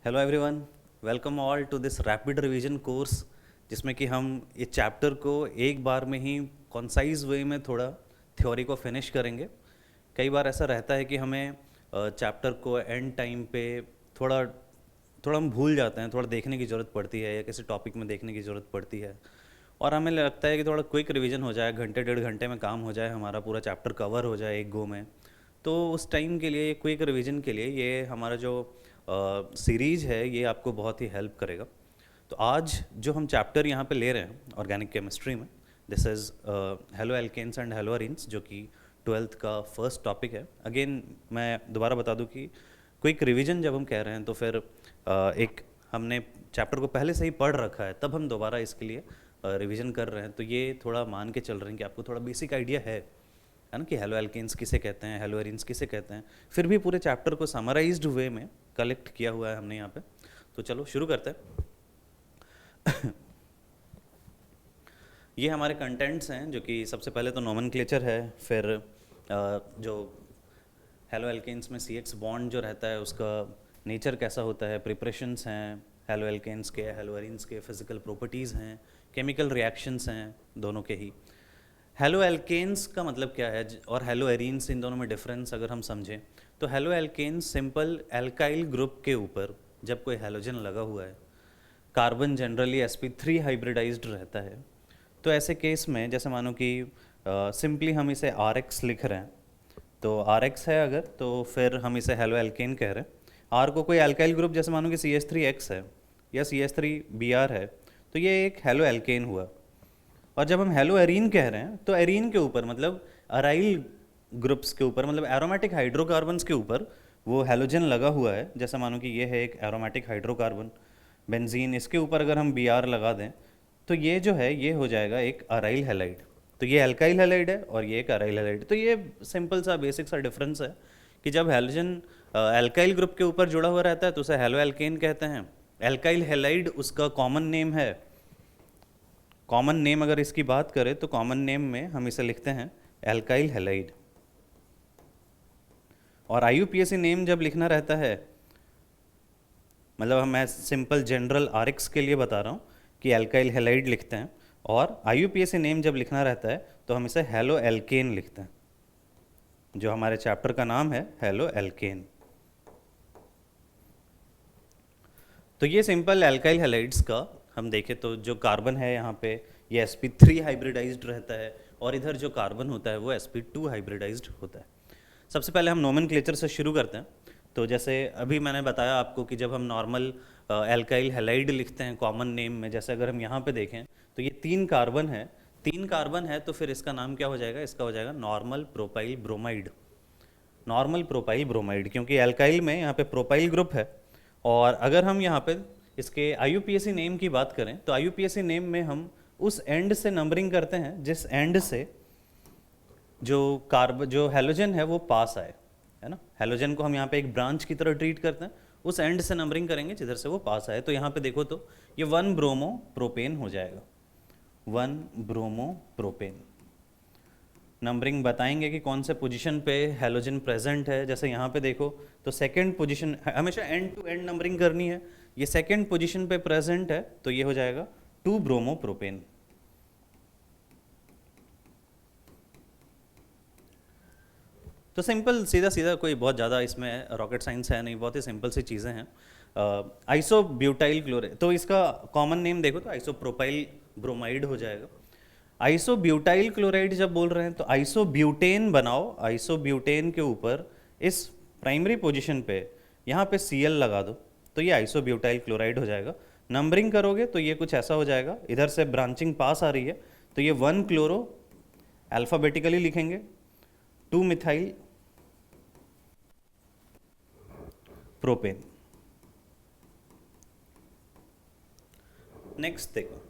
Hello everyone, welcome all to this rapid revision course जिसमें कि हम इस चैप्टर को एक बार में ही कॉन्साइज वे में थोड़ा थ्योरी को फिनिश करेंगे। कई बार ऐसा रहता है कि हमें चैप्टर को एंड टाइम पे थोड़ा थोड़ा हम भूल जाते हैं, थोड़ा देखने की ज़रूरत पड़ती है या किसी टॉपिक में देखने की ज़रूरत पड़ती है और हमें लगता है कि थोड़ा क्विक रिवीजन हो जाए, घंटे डेढ़ घंटे में काम हो जाए, हमारा पूरा चैप्टर कवर हो जाए एक गो में। तो उस टाइम के लिए, क्विक रिवीजन के लिए ये हमारा जो सीरीज़ है ये आपको बहुत ही हेल्प करेगा। तो आज जो हम चैप्टर यहाँ पे ले रहे हैं ऑर्गेनिक केमिस्ट्री में, this is haloalkanes and haloarenes, जो कि ट्वेल्थ का फर्स्ट टॉपिक है। अगेन मैं दोबारा बता दूं कि क्विक रिवीजन जब हम कह रहे हैं तो फिर एक हमने चैप्टर को पहले से ही पढ़ रखा है, तब हम दोबारा इसके लिए रिवीजन कर रहे हैं। तो ये थोड़ा मान के चल रहे हैं कि आपको थोड़ा बेसिक आइडिया है ना, कि हेलो एल्केन्स किसे कहते हैं, हेलो एरीन्स किसे कहते हैं। फिर भी पूरे चैप्टर को समराइज्ड वे में कलेक्ट किया हुआ है हमने यहाँ पे। तो चलो शुरू करते हैं। ये हमारे कंटेंट्स हैं, जो कि सबसे पहले तो नोमेनक्लेचर है, फिर जो हेलो एल्केन्स में सी एक्स बॉन्ड जो रहता है उसका नेचर कैसा होता है, प्रिपरेशंस हैं हेलो एल्केन्स के, हेलो एरीन्स के, फिजिकल प्रॉपर्टीज़ हैं, केमिकल रिएक्शंस हैं दोनों के ही। हेलो एल्केन्स का मतलब क्या है और हेलो एरीन्स, इन दोनों में डिफरेंस अगर हम समझें तो haloalkanes simple alkyl group के ऊपर जब कोई हेलोजन लगा हुआ है, कार्बन जनरली sp3 हाइब्रिडाइज्ड रहता है। तो ऐसे केस में जैसे मानो कि सिंपली हम इसे RX लिख रहे हैं, तो RX है अगर, तो फिर हम इसे हेलो एल्केन कह रहे हैं। R को कोई एल्काइल ग्रुप जैसे मानो कि CH3X है या CH3Br है, तो ये एक हेलो एल्केन हुआ। और जब हम हेलो एरीन कह रहे हैं तो एरीन के ऊपर मतलब अराइल ग्रुप्स के ऊपर, मतलब एरोमेटिक हाइड्रोकार्बन्स के ऊपर वो हेलोजन लगा हुआ है। जैसे मानो कि ये है एक एरोमेटिक हाइड्रोकार्बन बेंजीन, इसके ऊपर अगर हम Br लगा दें तो ये जो है ये हो जाएगा एक अराइल हैलाइड। तो ये एल्काइल हैलाइड है और ये एक अराइल हैलाइड। तो ये सिंपल सा बेसिक सा डिफरेंस है कि जब हेलोजन एल्काइल ग्रुप के ऊपर जुड़ा हुआ रहता है तो उसे हेलो एल्केन कहते हैं। एल्काइल हैलाइड उसका कॉमन नेम है। कॉमन नेम अगर इसकी बात करें तो कॉमन नेम में हम इसे लिखते हैं एल्काइल हैलाइड। और IUPAC नेम जब लिखना रहता है, मतलब मैं सिंपल जनरल RX के लिए बता रहा हूँ कि एल्काइल हैलाइड लिखते हैं, और IUPAC नेम जब लिखना रहता है तो हम इसे हेलो एल्केन लिखते हैं। जो हमारे चैप्टर का नाम है हेलो एल्केन। तो ये सिंपल एल्काइल हैलाइड्स का हम देखें तो जो कार्बन है यहाँ पे ये sp3 हाइब्रिडाइज्ड रहता है, और इधर जो कार्बन होता है वो sp2 हाइब्रिडाइज्ड होता है। सबसे पहले हम नोमेनक्लेचर से शुरू करते हैं। तो जैसे अभी मैंने बताया आपको कि जब हम नॉर्मल एल्काइल हैलाइड लिखते हैं कॉमन नेम में, जैसे अगर हम यहाँ पे देखें तो ये 3 कार्बन है। 3 कार्बन है तो फिर इसका नाम क्या हो जाएगा, इसका हो जाएगा normal propyl bromide. Normal propyl bromide, क्योंकि एल्काइल में यहाँ पे प्रोपाइल ग्रुप है। और अगर हम यहाँ पे इसके IUPAC नेम की बात करें तो IUPAC नेम में हम उस एंड से नंबरिंग करते हैं जिस एंड से जो जो हेलोजन है वो पास आए, है ना। हेलोजन को हम यहाँ पे एक ब्रांच की तरह ट्रीट करते हैं, उस एंड से नंबरिंग करेंगे जिधर से वो पास आए। तो यहाँ पे देखो तो ये 1 ब्रोमो प्रोपेन हो जाएगा, 1 ब्रोमो प्रोपेन। नंबरिंग बताएंगे कि कौन से पोजीशन पे हेलोजन प्रेजेंट है। जैसे यहाँ पे देखो तो सेकंड पोजीशन, हमेशा एंड टू एंड नंबरिंग करनी है। ये सेकंड पोजीशन पे प्रेजेंट है तो ये हो जाएगा 2 ब्रोमो प्रोपेन। तो सिंपल सीधा सीधा, कोई बहुत ज़्यादा इसमें रॉकेट साइंस है नहीं, बहुत ही सिंपल सी चीज़ें हैं। आइसोब्यूटाइल क्लोराइड, तो इसका कॉमन नेम देखो तो आइसोप्रोपाइल ब्रोमाइड हो जाएगा। आइसोब्यूटाइल क्लोराइड जब बोल रहे हैं तो आइसोब्यूटेन बनाओ, आइसोब्यूटेन के ऊपर इस प्राइमरी पोजीशन पे यहाँ पे Cl लगा दो तो ये आइसोब्यूटाइल क्लोराइड हो जाएगा। नंबरिंग करोगे तो ये कुछ ऐसा हो जाएगा, इधर से ब्रांचिंग पास आ रही है तो ये 1 क्लोरो, अल्फ़ाबेटिकली लिखेंगे, 2 मिथाइल प्रोपेन। नेक्स्ट देखो,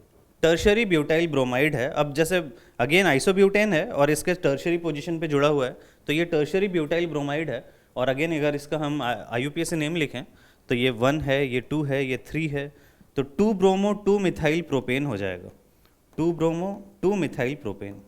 टर्शरी ब्यूटाइल ब्रोमाइड है। अब जैसे अगेन आइसोब्यूटेन है और इसके टर्शरी पोजीशन पे जुड़ा हुआ है तो ये टर्शरी ब्यूटाइल ब्रोमाइड है। और अगेन अगर इसका हम IUPAC नेम लिखें तो ये 1 है, ये 2 है, ये 3 है, तो 2 ब्रोमो 2 मिथाइल प्रोपेन हो जाएगा, 2 ब्रोमो 2 मिथाइल प्रोपेन।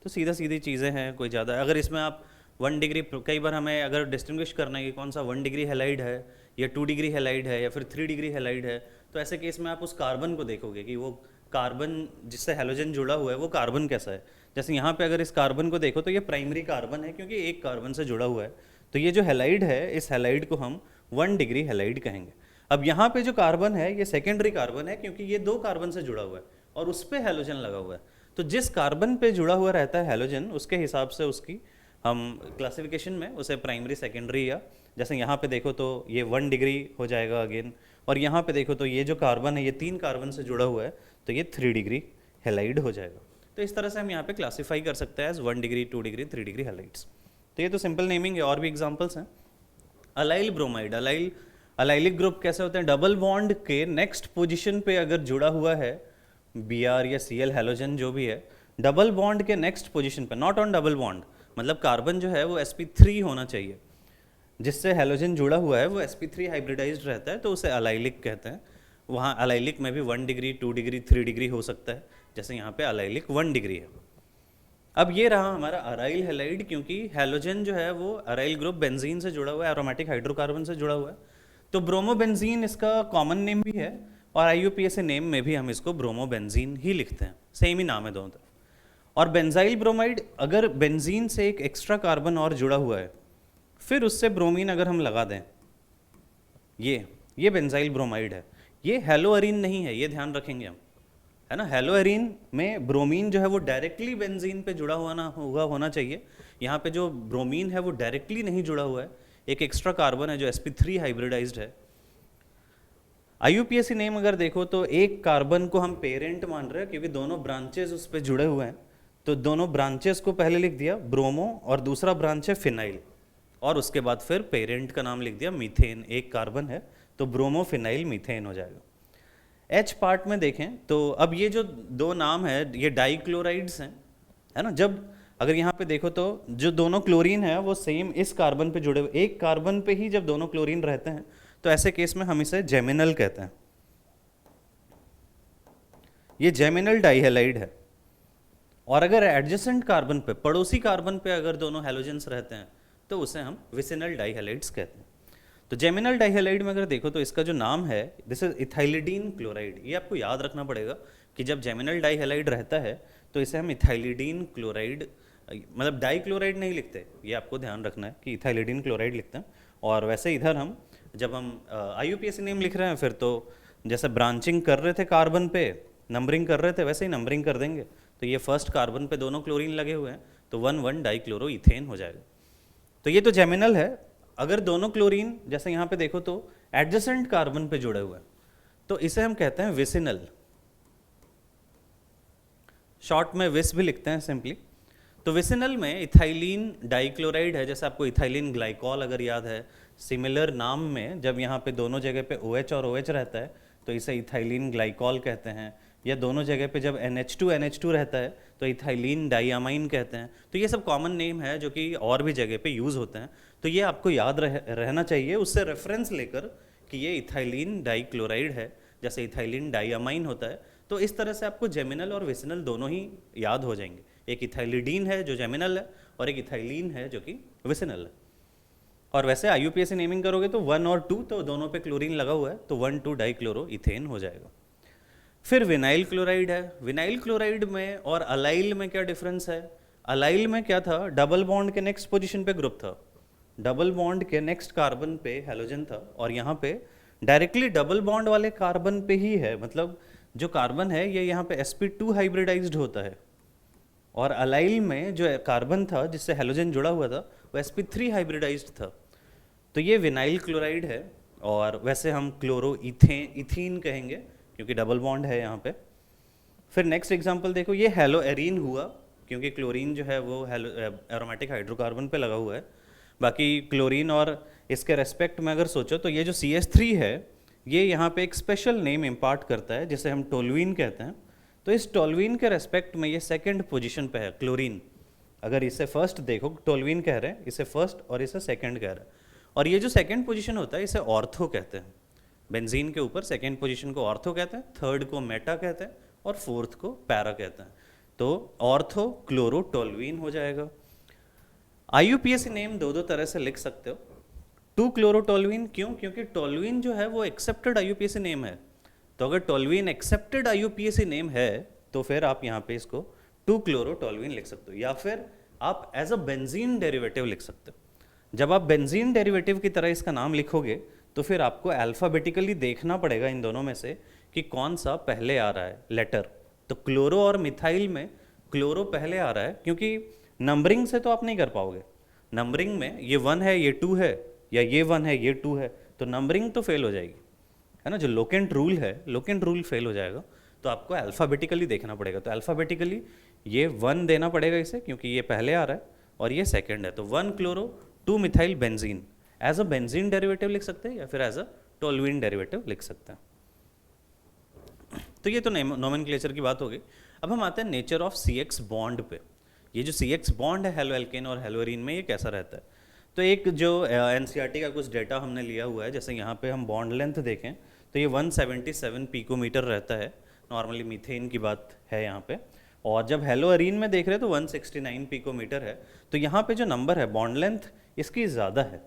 तो सीधा सीधी चीज़ें हैं, कोई ज़्यादा। अगर इसमें आप 1 डिग्री, कई बार हमें अगर डिस्टिंग्विश करना है कि कौन सा 1 डिग्री हैलाइड है या 2 डिग्री हैलाइड है या फिर 3 डिग्री हैलाइड है, तो ऐसे केस में आप उस कार्बन को देखोगे कि वो कार्बन जिससे हैलोजन जुड़ा हुआ है वो कार्बन कैसा है। जैसे यहाँ पे अगर इस कार्बन को देखो तो ये प्राइमरी कार्बन है क्योंकि एक कार्बन से जुड़ा हुआ है, तो ये जो हैलाइड है इस हैलाइड को हम 1 डिग्री हैलाइड कहेंगे। अब यहाँ पे जो कार्बन है ये सेकेंडरी कार्बन है क्योंकि ये 2 कार्बन से जुड़ा हुआ है और उस पर हैलोजन लगा हुआ है। तो जिस कार्बन पे जुड़ा हुआ रहता है हैलोजन, उसके हिसाब से उसकी हम क्लासिफिकेशन में उसे प्राइमरी, सेकेंडरी, या जैसे यहाँ पे देखो तो ये 1 डिग्री हो जाएगा अगेन, और यहाँ पे देखो तो ये जो कार्बन है ये 3 कार्बन से जुड़ा हुआ है तो ये 3 डिग्री हैलाइड हो जाएगा। तो इस तरह से हम यहाँ पे क्लासीफाई कर सकते हैं as 1 degree, 2 degree, 3 degree halides. तो ये तो सिंपल नेमिंग है, और भी एग्जाम्पल्स हैं। अलाइल ब्रोमाइड, अलाइलिक ग्रुप कैसे होते हैं? डबल बॉन्ड के नेक्स्ट पोजीशन पे अगर जुड़ा हुआ है Br या Cl हैलोजन जो भी है, डबल बॉन्ड के नेक्स्ट पोजीशन पे, नॉट ऑन डबल बॉन्ड, मतलब कार्बन जो है वो sp3 होना चाहिए, जिससे हैलोजन जुड़ा हुआ है वो sp3 हाइब्रिडाइज्ड रहता है, तो उसे अलाइलिक कहते हैं। वहाँ अलाइलिक में भी 1 डिग्री, 2 डिग्री, 3 डिग्री हो सकता है, जैसे यहाँ पे अलाइलिक 1 डिग्री है। अब ये रहा हमारा अराइल हैलाइड, क्योंकि हैलोजन जो है वो अराइल ग्रुप बेंजीन से जुड़ा हुआ है, एरोमेटिक हाइड्रोकार्बन से जुड़ा हुआ है, तो ब्रोमोबेंजीन इसका कॉमन नेम भी है, और IUPAC नेम में भी हम इसको ब्रोमोबेंजीन ही लिखते हैं, सेम ही नाम है दोनों तरफ। और बेंजाइल ब्रोमाइड, अगर बेंजीन से एक एक्स्ट्रा कार्बन और जुड़ा हुआ है, फिर उससे ब्रोमीन अगर हम लगा दें, ये बेंजाइल ब्रोमाइड है, ये हेलोअरीन नहीं है, ये ध्यान रखेंगे हम, है ना। हेलोअरीन में ब्रोमीन जो है वो डायरेक्टली बेंजीन पे जुड़ा हुआ होना चाहिए। यहाँ पे जो ब्रोमीन है वो डायरेक्टली नहीं जुड़ा हुआ है, एक एक्स्ट्रा कार्बन है जो sp3 हाइब्रिडाइज्ड है। IUPAC नेम अगर देखो तो एक कार्बन को हम पेरेंट मान रहे हैं क्योंकि दोनों ब्रांचेस उस पर जुड़े हुए हैं, तो दोनों ब्रांचेस को पहले लिख दिया ब्रोमो, और दूसरा ब्रांच है फिनाइल, और उसके बाद फिर पेरेंट का नाम लिख दिया मीथेन, एक कार्बन है तो ब्रोमो फिनाइल मीथेन हो जाएगा। H पार्ट में देखें तो अब ये जो 2 नाम है ये डाइक्लोराइड्स हैं, है ना। जब अगर यहाँ पे देखो तो जो दोनों क्लोरीन है वो सेम इस कार्बन पे जुड़े हुए, एक कार्बन पे ही जब दोनों क्लोरीन रहते हैं तो ऐसे केस में हम इसे जेमिनल कहते हैं। ये जेमिनल डाइहैलाइड है। और अगर एडजेसेंट कार्बन पे, पड़ोसी कार्बन पे अगर दोनों हैलोजेंस रहते हैं तो उसे हम विसिनल डाइहैलाइड्स कहते हैं। तो जेमिनल डाइहैलाइड में अगर देखो तो इसका जो नाम है दिस इज इथाइलिडीन क्लोराइड। ये आपको याद रखना पड़ेगा कि जब जेमिनल डाइहैलाइड रहता है तो इसे हम इथाइलिडीन क्लोराइड, मतलब डाइक्लोराइड नहीं लिखते, ये आपको ध्यान रखना है कि इथाइलिडीन क्लोराइड लिखते हैं। और वैसे इधर हम जब हम IUPAC नेम लिख रहे हैं फिर तो जैसे ब्रांचिंग कर रहे थे कार्बन पे, नंबरिंग कर रहे थे, वैसे ही नंबरिंग कर देंगे। तो ये फर्स्ट कार्बन पे दोनों क्लोरीन लगे हुए हैं तो 1,1 डाइक्लोरो इथेन हो जाएगा। तो ये तो जेमिनल है। अगर दोनों क्लोरीन जैसे यहाँ पे देखो तो एडजेसेंट कार्बन पे जुड़े हुए हैं तो इसे हम कहते हैं विसिनल, शॉर्ट में विस भी लिखते हैं सिंपली। तो विसिनल में इथाइलिन डाइक्लोराइड है, जैसे आपको इथाइलिन ग्लाइकॉल अगर याद है, सिमिलर नाम में जब यहाँ पे दोनों जगह पे OH और OH रहता है तो इसे इथाइलिन ग्लाइकॉल कहते हैं, या दोनों जगह पे जब NH2 रहता है तो इथाइलिन डाइअमाइन कहते हैं। तो ये सब कॉमन नेम है जो कि और भी जगह पे यूज़ होते हैं, तो ये आपको याद रहना चाहिए उससे रेफरेंस लेकर कि ये इथाइलिन डाइक्लोराइड है, जैसे इथाइलिन डाइअमाइन होता है। तो इस तरह से आपको जेमिनल और विसिनल दोनों ही याद हो जाएंगे, एक इथाइलिडीन है जो जेमिनल है और एक इथाइलिन है जो कि विसिनल है। और वैसे IUPAC नेमिंग करोगे तो 1 और 2 तो दोनों पे क्लोरीन लगा हुआ है तो 1,2 डाइक्लोरो इथेन हो जाएगा। फिर विनाइल क्लोराइड है। विनाइल क्लोराइड में और अलाइल में क्या डिफरेंस है? अलाइल में क्या था, डबल बॉन्ड के नेक्स्ट पोजीशन पे ग्रुप था, डबल बॉन्ड के नेक्स्ट कार्बन पे हैलोजन था, और यहाँ पे डायरेक्टली डबल बॉन्ड वाले कार्बन पे ही है, मतलब जो कार्बन है ये यहाँ पे sp2 हाइब्रिडाइज्ड होता है। और अलाइल में जो कार्बन था जिससे हैलोजन जुड़ा हुआ था वो sp3 हाइब्रिडाइज्ड था। तो ये विनाइल क्लोराइड है, और वैसे हम क्लोरो इथीन कहेंगे क्योंकि डबल बॉन्ड है यहाँ पे। फिर नेक्स्ट एग्जांपल देखो, ये हेलोएरीन हुआ क्योंकि क्लोरीन जो है वो एरोमेटिक हाइड्रोकार्बन पे लगा हुआ है। बाकी क्लोरीन और इसके रेस्पेक्ट में अगर सोचो तो ये जो CH3 है ये यहाँ पे एक स्पेशल नेम इम्पार्ट करता है जिसे हम टोल्यूइन कहते हैं। तो इस टोल्यूइन के रेस्पेक्ट में ये सेकंड पोजीशन पे है क्लोरीन। अगर इसे फर्स्ट देखो, टोल्यूइन कह रहे हैं, इसे फर्स्ट और इसे सेकंड कह रहे हैं, और ये जो सेकंड पोजीशन होता है इसे ऑर्थो कहते हैं। बेंजीन के ऊपर सेकंड पोजीशन को ऑर्थो कहते हैं, थर्ड को मेटा कहते हैं और फोर्थ को पैरा कहते हैं। तो ऑर्थो क्लोरोटोल्यूइन हो जाएगा। आईयूपीएसी नेम दो दो तरह से लिख सकते हो। 2 क्लोरोटोल्यूइन क्यों? क्योंकि टोल्यूइन जो है वो एक्सेप्टेड आईयूपीएसी नेम है, तो अगर टोल्यूइन एक्सेप्टेड आईयूपीएसी नेम है तो फिर आप यहाँ पे इसको 2 क्लोरोटोल्यूइन लिख सकते हो, या फिर आप एज अ बेंजीन डेरिवेटिव लिख सकते हो। जब आप बेंजीन डेरिवेटिव की तरह इसका नाम लिखोगे तो फिर आपको अल्फाबेटिकली देखना पड़ेगा इन दोनों में से कि कौन सा पहले आ रहा है लेटर। तो क्लोरो और मिथाइल में क्लोरो पहले आ रहा है, क्योंकि नंबरिंग से तो आप नहीं कर पाओगे। नंबरिंग में ये 1 है ये 2 है, या ये 1 है ये 2 है, तो नंबरिंग तो फेल हो जाएगी, है ना। जो लोकेंट रूल है, लोकेंट रूल फेल हो जाएगा, तो आपको अल्फ़ाबेटिकली देखना पड़ेगा। तो अल्फ़ाबेटिकली ये 1 देना पड़ेगा इसे, क्योंकि ये पहले आ रहा है और ये सेकंड है। तो 1 chloro 2 methyl benzene, as a benzene derivative लिख सकते हैं या फिर एज अ टोल्यूइन डेरिवेटिव लिख सकते हैं। तो ये तो नोमेनक्लेचर की बात हो गई। अब हम आते हैं नेचर ऑफ CX बॉन्ड पे। ये जो CX बॉन्ड है हेलो एल्केन और हेलोरीन में, ये कैसा रहता है? तो एक जो NCERT का कुछ डेटा हमने लिया हुआ है, जैसे यहाँ पे हम बॉन्ड लेंथ देखें तो ये 177 पिकोमीटर रहता है, नॉर्मली मीथेन की बात है यहाँ पे। और जब हेलोअरीन में देख रहे हैं तो 169 पिकोमीटर है। तो यहाँ पे जो नंबर है बॉन्ड लेंथ इसकी ज़्यादा है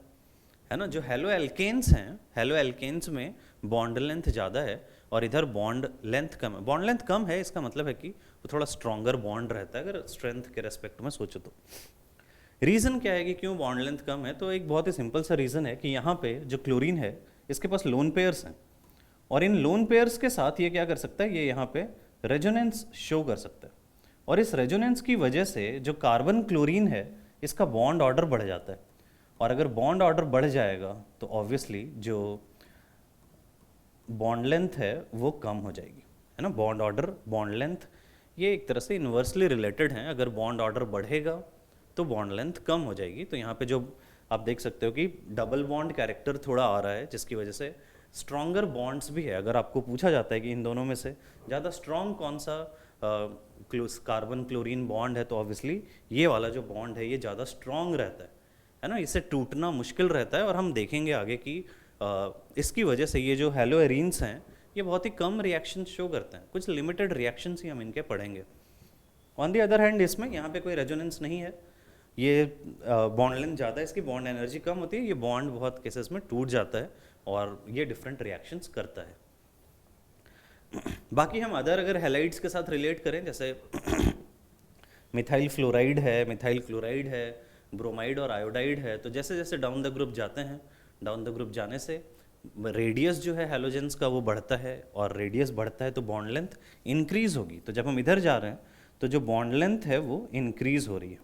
ना। जो हेलो एल्केन्स हैं, हेलो एल्केन्स में बॉन्ड लेंथ ज़्यादा है और इधर बॉन्ड लेंथ कम है। बॉन्ड लेंथ कम है इसका मतलब है कि वो थोड़ा स्ट्रॉन्गर बॉन्ड रहता है, अगर स्ट्रेंथ के रेस्पेक्ट में सोचो तो। रीज़न क्या है कि क्यों बॉन्ड लेंथ कम है? तो एक बहुत ही सिंपल सा रीज़न है कि यहाँ पे जो क्लोरीन है इसके पास लोन पेयर्स हैं, और इन लोन पेयर्स के साथ ये क्या कर सकता है, ये यहाँ पे रेजोनेंस शो कर सकता है। और इस रेजोनेंस की वजह से जो कार्बन क्लोरीन है इसका बॉन्ड ऑर्डर बढ़ जाता है, और अगर बॉन्ड ऑर्डर बढ़ जाएगा तो ऑब्वियसली जो बॉन्ड लेंथ है वो कम हो जाएगी, है ना। बॉन्ड ऑर्डर, बॉन्ड लेंथ ये एक तरह से इन्वर्सली रिलेटेड हैं। अगर बॉन्ड ऑर्डर बढ़ेगा तो बॉन्ड लेंथ कम हो जाएगी। तो यहाँ पे जो आप देख सकते हो कि डबल बॉन्ड कैरेक्टर थोड़ा आ रहा है, जिसकी वजह से स्ट्रॉन्गर बॉन्ड्स भी है। अगर आपको पूछा जाता है कि इन दोनों में से ज़्यादा स्ट्रॉन्ग कौन सा कार्बन क्लोरीन बॉन्ड है, तो ऑब्वियसली ये वाला जो बॉन्ड है ये ज़्यादा स्ट्रॉन्ग रहता है ना। इसे टूटना मुश्किल रहता है, और हम देखेंगे आगे कि इसकी वजह से ये जो हेलोएरीन्स हैं ये बहुत ही कम रिएक्शन शो करते हैं। कुछ लिमिटेड रिएक्शंस ही हम इनके पढ़ेंगे। ऑन दी अदर हैंड इसमें यहाँ पे कोई रेजोनेंस नहीं है, ये बॉन्ड लेंथ ज़्यादा है, इसकी बॉन्ड एनर्जी कम होती है, ये बॉन्ड बहुत केसेस में टूट जाता है और ये डिफरेंट रिएक्शंस करता है। बाकी हम अगर हैलाइड्स के साथ रिलेट करें, जैसे मिथाइल फ्लोराइड है, मिथाइल क्लोराइड है, ब्रोमाइड और आयोडाइड है, तो जैसे जैसे डाउन द ग्रुप जाते हैं, डाउन द ग्रुप जाने से रेडियस जो है हैलोजेंस का वो बढ़ता है, और रेडियस बढ़ता है तो बॉन्ड लेंथ इंक्रीज होगी। तो जब हम इधर जा रहे हैं तो जो बॉन्ड लेंथ है वो इंक्रीज हो रही है,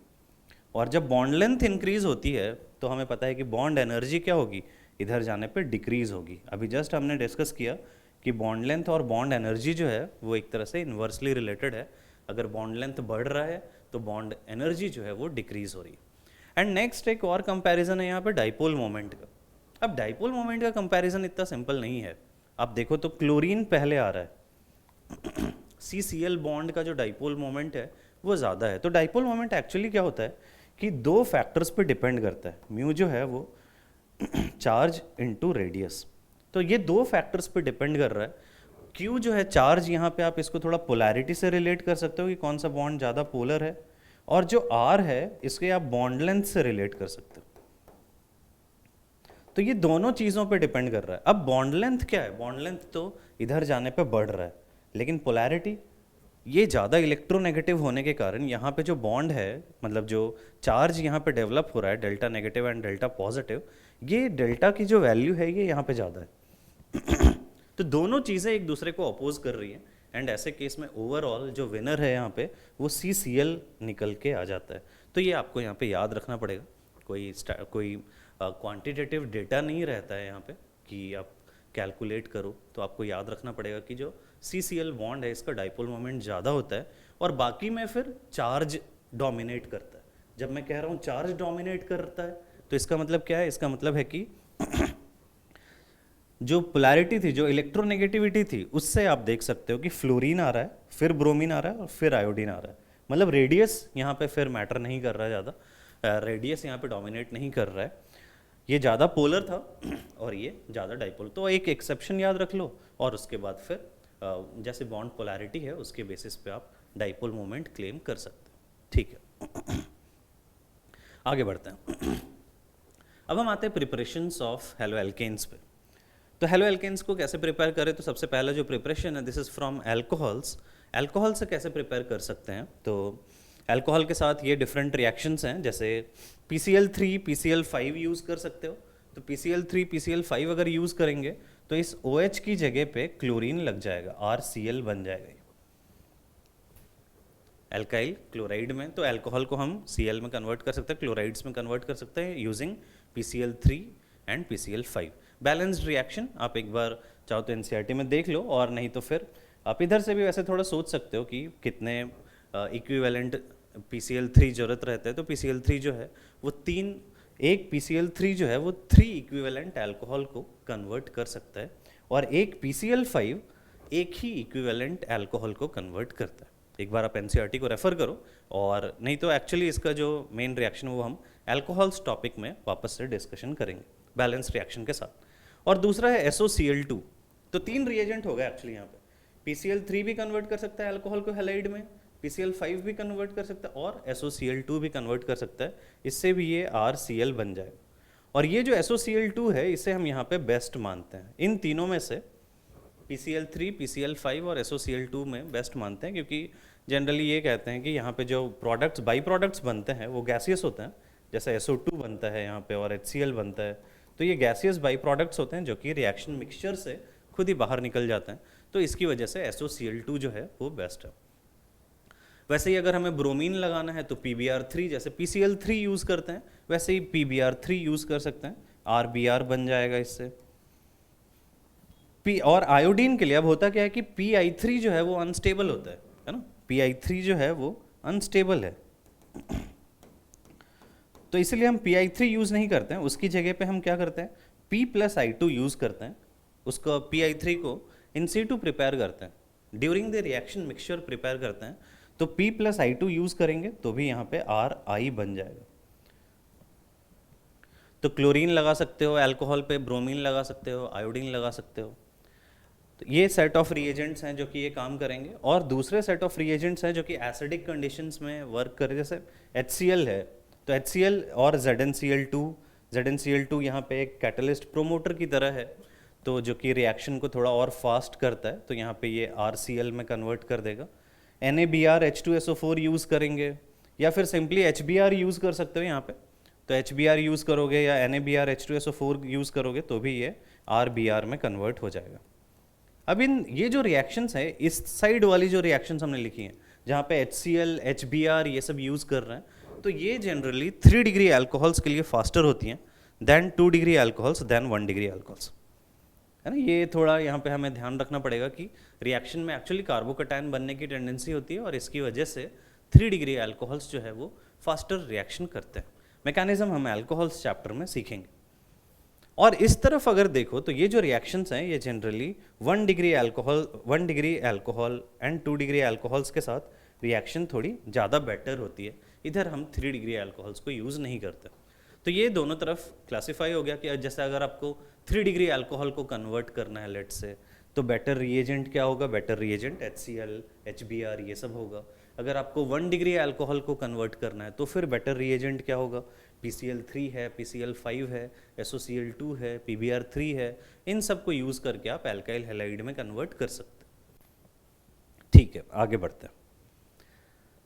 और जब बॉन्ड लेंथ इंक्रीज होती है तो हमें पता है कि बॉन्ड एनर्जी क्या होगी, इधर जाने पे डिक्रीज होगी। अभी जस्ट हमने डिस्कस किया कि बॉन्ड लेंथ और बॉन्ड एनर्जी जो है वो एक तरह से इन्वर्सली रिलेटेड है। अगर बॉन्ड लेंथ बढ़ रहा है तो बॉन्ड एनर्जी जो है वो डिक्रीज हो रही है। एंड नेक्स्ट एक और कंपैरिजन है यहाँ पे डाइपोल मोमेंट का। अब डाइपोल मोमेंट का कंपैरिजन इतना सिंपल नहीं है। आप देखो तो क्लोरीन पहले आ रहा है, CCl बॉन्ड का जो डाइपोल मोमेंट है वो ज़्यादा है। तो डाइपोल मोमेंट एक्चुअली क्या होता है कि दो फैक्टर्स पे डिपेंड करता है। म्यू जो है वो चार्ज इनटू रेडियस, तो ये दो फैक्टर्स पे डिपेंड कर रहा है। क्यू जो है चार्ज, यहाँ पे आप इसको थोड़ा पोलैरिटी से रिलेट कर सकते हो कि कौन सा बॉन्ड ज़्यादा पोलर है, और जो आर है इसके आप बॉन्ड लेंथ से रिलेट कर सकते हो। तो ये दोनों चीज़ों पे डिपेंड कर रहा है। अब बॉन्ड लेंथ क्या है? बॉन्ड लेंथ तो इधर जाने पे बढ़ रहा है, लेकिन पोलैरिटी ये ज़्यादा इलेक्ट्रोनेगेटिव होने के कारण यहाँ पे जो बॉन्ड है, मतलब जो चार्ज यहाँ पे डेवलप हो रहा है, delta negative and delta positive, ये डेल्टा की जो वैल्यू है ये यहाँ पे ज़्यादा है। तो दोनों चीज़ें एक दूसरे को अपोज कर रही हैं, एंड ऐसे केस में ओवरऑल जो विनर है यहाँ पे वो CCl निकल के आ जाता है। तो ये आपको यहाँ पे याद रखना पड़ेगा। कोई क्वांटिटेटिव डेटा नहीं रहता है यहाँ पे कि आप कैलकुलेट करो, तो आपको याद रखना पड़ेगा कि जो CCl बॉन्ड है इसका डाइपोल मोमेंट ज़्यादा होता है, और बाकी में फिर चार्ज डोमिनेट करता है। जब मैं कह रहा हूँ चार्ज डोमिनेट करता है तो इसका मतलब क्या है? इसका मतलब है कि जो पोलैरिटी थी, जो इलेक्ट्रोनेगेटिविटी थी, उससे आप देख सकते हो कि फ्लोरीन आ रहा है, फिर ब्रोमीन आ रहा है और फिर आयोडीन आ रहा है। मतलब रेडियस यहाँ पे फिर मैटर नहीं कर रहा है ज़्यादा, रेडियस यहाँ पे डोमिनेट नहीं कर रहा है। ये ज़्यादा पोलर था और ये ज़्यादा डाइपोल। तो एक एक्सेप्शन याद रख लो, और उसके बाद फिर जैसे बॉन्ड पोलैरिटी है उसके बेसिस पे आप डाइपोल मोमेंट क्लेम कर सकते हैं। ठीक है, आगे बढ़ते हैं। अब हम आते हैं प्रिपरेशंस ऑफ हेलो एल्केन्स पे। तो हेलो एल्केन्स को कैसे प्रिपेयर करें, तो सबसे पहला जो प्रिपरेशन है this is from alcohols. Alcohol से कैसे प्रिपेयर कर सकते हैं, तो एल्कोहल के साथ ये डिफरेंट रिएक्शंस हैं, जैसे PCl3 PCl5 यूज़ कर सकते हो। तो PCl3 PCl5 अगर यूज़ करेंगे तो इस OH की जगह पे क्लोरीन लग जाएगा, RCl बन जाएगा एल्काइल क्लोराइड में। तो अल्कोहल को हम Cl में कन्वर्ट कर सकते हैं, क्लोराइड्स में कन्वर्ट कर सकते हैं using PCl3 and PCl5। Balanced reaction आप एक बार चाहो तो NCERT में देख लो, और नहीं तो फिर आप इधर से भी वैसे थोड़ा सोच सकते हो कि कितने इक्विवेलेंट PCl3 जरूरत रहता है। तो PCl3 जो है वो एक PCl3 जो है वो 3 इक्विवेलेंट अल्कोहल को कन्वर्ट कर सकता है, और एक PCl5 एक ही इक्विवेलेंट अल्कोहल को कन्वर्ट करता है। एक बार आप NCERT को रेफर करो, और नहीं तो एक्चुअली इसका जो मेन रिएक्शन वो हम अल्कोहल्स टॉपिक में वापस से डिस्कशन करेंगे बैलेंस रिएक्शन के साथ। और दूसरा है SOCl2। तो 3 रिएजेंट हो गए एक्चुअली यहाँ पे। PCl3 भी कन्वर्ट कर सकता है अल्कोहल को हैलाइड में, PCl5 भी कन्वर्ट कर सकता है, और SOCl2 भी कन्वर्ट कर सकता है। इससे भी ये RCl बन जाएगा। और ये जो SOCl2 है इसे हम यहाँ पे बेस्ट मानते हैं। इन तीनों में से PCl3, PCl5 और SOCl2 में बेस्ट मानते हैं, क्योंकि जनरली ये कहते हैं कि यहाँ पे जो प्रोडक्ट्स बाई प्रोडक्ट्स बनते हैं वो गैसियस होते हैं, जैसे SO2 बनता है यहाँ पे और HCl बनता है। तो ये गैसियस बाई प्रोडक्ट्स होते हैं जो कि रिएक्शन मिक्सचर से खुद ही बाहर निकल जाते हैं। तो इसकी वजह से SOCl2 जो है वो बेस्ट है। वैसे ही अगर हमें ब्रोमीन लगाना है तो PBr3, जैसे PCl3 यूज़ करते हैं वैसे ही PBr3 यूज़ कर सकते हैं, RBr बन जाएगा इससे। और आयोडीन के लिए अब होता क्या है कि Pi3 जो है वो अनस्टेबल होता है ना, Pi3 जो है वो अनस्टेबल है। तो इसलिए हम Pi3 यूज़ नहीं करते हैं, उसकी जगह पे हम क्या करते हैं P+I2 यूज़ करते हैं। उसको Pi3 को इन situ प्रिपेयर करते हैं, during the reaction mixture prepare करते हैं। तो P+I2 यूज़ करेंगे तो भी यहाँ पे RI बन जाएगा। तो क्लोरीन लगा सकते हो अल्कोहल पे, ब्रोमीन लगा सकते हो, आयोडीन लगा सकते हो। तो ये सेट ऑफ रिएजेंट्स हैं जो कि ये काम करेंगे। और दूसरे सेट ऑफ रिएजेंट्स हैं जो कि एसिडिक कंडीशंस में वर्क करें, जैसे HCl है। तो HCl और ZnCl2 यहाँ पे एक कैटलिस्ट प्रोमोटर की तरह है, तो जो कि रिएक्शन को थोड़ा और फास्ट करता है। तो यहाँ पे ये RCl में कन्वर्ट कर देगा। NaBr H2SO4 यूज़ करेंगे, या फिर सिंपली HBr यूज़ कर सकते हो यहाँ पे। तो HBr यूज़ करोगे या NaBr H2SO4 यूज़ करोगे तो भी ये RBr में कन्वर्ट हो जाएगा। अब ये जो रिएक्शंस है, इस साइड वाली जो रिएक्शंस हमने लिखी हैं जहाँ पे HCl HBr ये सब यूज़ कर रहे हैं, तो ये जनरली 3 डिग्री अल्कोहल्स के लिए फास्टर होती हैं than 2 degree alcohols than 1 degree alcohols, है ना। ये थोड़ा यहाँ पे हमें ध्यान रखना पड़ेगा कि रिएक्शन में एक्चुअली कार्बोकैटायन बनने की टेंडेंसी होती है, और इसकी वजह से 3 डिग्री अल्कोहल्स जो है वो फास्टर रिएक्शन करते हैं। मैकेनिज्म हम अल्कोहल्स चैप्टर में सीखेंगे। और इस तरफ अगर देखो तो ये जो रिएक्शंस हैं ये generally 1 degree alcohol and 2 degree alcohols के साथ रिएक्शन थोड़ी ज़्यादा बेटर होती है। इधर हम 3 डिग्री अल्कोहल्स को यूज़ नहीं करते। तो ये दोनों तरफ क्लासीफाई हो गया कि जैसे अगर आपको 3 डिग्री अल्कोहल को कन्वर्ट करना है लेट से, तो बेटर रिएजेंट क्या होगा, बेटर रिएजेंट HCl HBr ये सब होगा। अगर आपको 1 डिग्री अल्कोहल को कन्वर्ट करना है तो फिर बेटर रिएजेंट क्या होगा, PCl3 है, PCl5 है, SOCl2 है, PBr3 है। इन सब को यूज़ करके आप अल्काइल हैलाइड में कन्वर्ट कर सकते हैं। ठीक है, आगे बढ़ते हैं।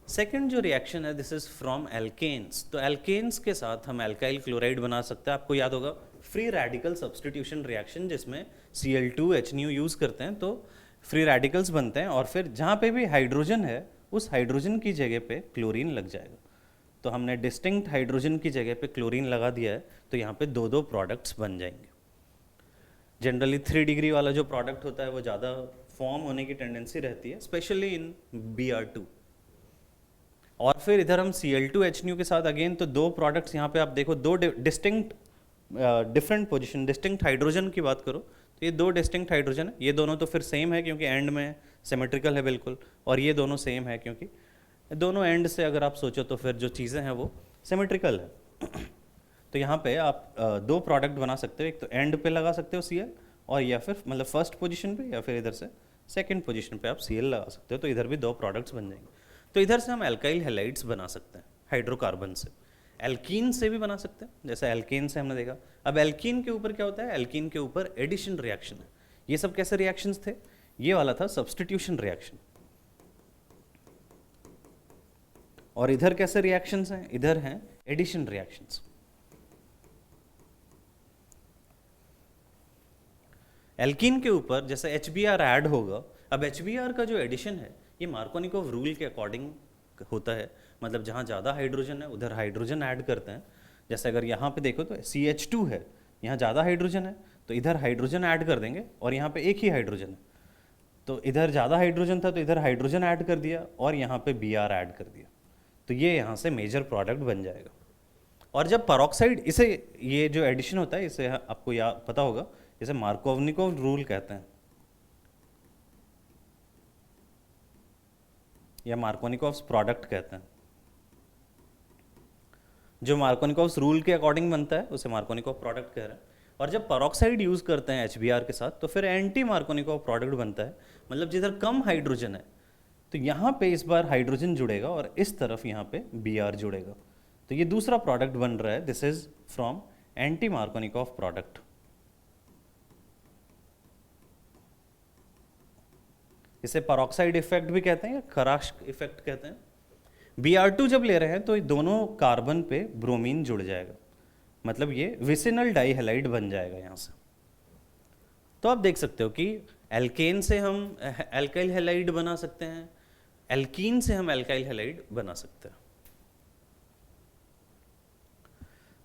सेकेंड जो रिएक्शन है दिस इज फ्रॉम एल्केन्स। तो एल्केन्स के साथ हम अल्काइल क्लोराइड बना सकते हैं। आपको याद होगा फ्री रेडिकल सब्सटीट्यूशन रिएक्शन जिसमें Cl2H यूज़ करते हैं, तो फ्री रेडिकल्स बनते हैं, और फिर जहाँ पे भी हाइड्रोजन है उस हाइड्रोजन की जगह पे क्लोरीन लग जाएगा। तो हमने डिस्टिंक्ट हाइड्रोजन की जगह पे क्लोरीन लगा दिया है, तो यहाँ पे 2 प्रोडक्ट्स बन जाएंगे। जनरली 3 डिग्री वाला जो प्रोडक्ट होता है वो ज़्यादा फॉर्म होने की टेंडेंसी रहती है, स्पेशली इन Br2। और फिर इधर हम Cl2H के साथ अगेन तो 2 प्रोडक्ट्स यहाँ पे आप देखो, 2 distinct different position, distinct hydrogen की बात करो तो ये 2 डिस्टिंक्ट हाइड्रोजन है। ये दोनों तो फिर सेम है क्योंकि एंड में सिमेट्रिकल है बिल्कुल, और ये दोनों सेम है क्योंकि दोनों एंड से अगर आप सोचो तो फिर जो चीज़ें हैं वो सिमेट्रिकल है। तो यहाँ पे आप 2 प्रोडक्ट बना सकते हो, एक तो एंड पे लगा सकते हो Cl, और या फिर मतलब फर्स्ट पोजीशन पे या फिर इधर से सेकंड पोजीशन पे आप Cl लगा सकते हो, तो इधर भी 2 प्रोडक्ट्स बन जाएंगे। तो इधर से हम एल्काइल हैलाइड्स बना सकते हैं हाइड्रोकार्बन से। एल्कीन से भी बना सकते हैं, जैसे एल्केन से हमने देखा। अब एल्कीन के ऊपर क्या होता है, एल्कीन के ऊपर एडिशन रिएक्शन है। ये सब कैसे रिएक्शंस थे, ये वाला था सब्स्टिट्यूशन रिएक्शन। और इधर कैसे रिएक्शंस हैं, इधर हैं एडिशन रिएक्शंस। एल्कीन के ऊपर जैसे HBr ऐड होगा, अब HBr का जो एडिशन है ये मार्कोनिकोव रूल के अकॉर्डिंग होता है, मतलब जहाँ ज़्यादा हाइड्रोजन है उधर हाइड्रोजन ऐड करते हैं। जैसे अगर यहाँ पे देखो तो CH2 है, यहाँ ज़्यादा हाइड्रोजन है तो इधर हाइड्रोजन ऐड कर देंगे, और यहाँ पे एक ही हाइड्रोजन है तो इधर ज़्यादा हाइड्रोजन था तो इधर हाइड्रोजन ऐड कर दिया और यहाँ पे Br ऐड कर दिया, तो ये यहाँ से मेजर प्रोडक्ट बन जाएगा। और जब पेरोक्साइड, इसे ये जो एडिशन होता है इसे आपको याद पता होगा, इसे मार्कोवनिकोव रूल कहते हैं या मार्कोनिकोव्स प्रोडक्ट कहते हैं। जो मार्कोनिकोव्स रूल के अकॉर्डिंग बनता है उसे मार्कोनिकोव प्रोडक्ट कह रहे हैं। और जब पेरोक्साइड यूज़ करते हैं HBr के साथ तो फिर एंटी मार्कोनिकोव प्रोडक्ट बनता है, मतलब जिधर कम हाइड्रोजन है तो यहाँ पे इस बार हाइड्रोजन जुड़ेगा और इस तरफ यहाँ पे Br जुड़ेगा, तो ये दूसरा प्रोडक्ट बन रहा है। This is from anti Markovnikov product. इसे पेरोक्साइड इफेक्ट भी कहते हैं या खराश इफेक्ट कहते हैं। Br2 जब ले रहे हैं तो दोनों कार्बन पे ब्रोमीन जुड़ जाएगा, मतलब ये विसिनल डाइहैलाइड बन जाएगा यहाँ से। तो आप देख सकते हो कि एल्केन से हम एल्काइल हैलाइड बना सकते हैं, एल्कीन से हम एल्काइल हैलाइड बना सकते हैं।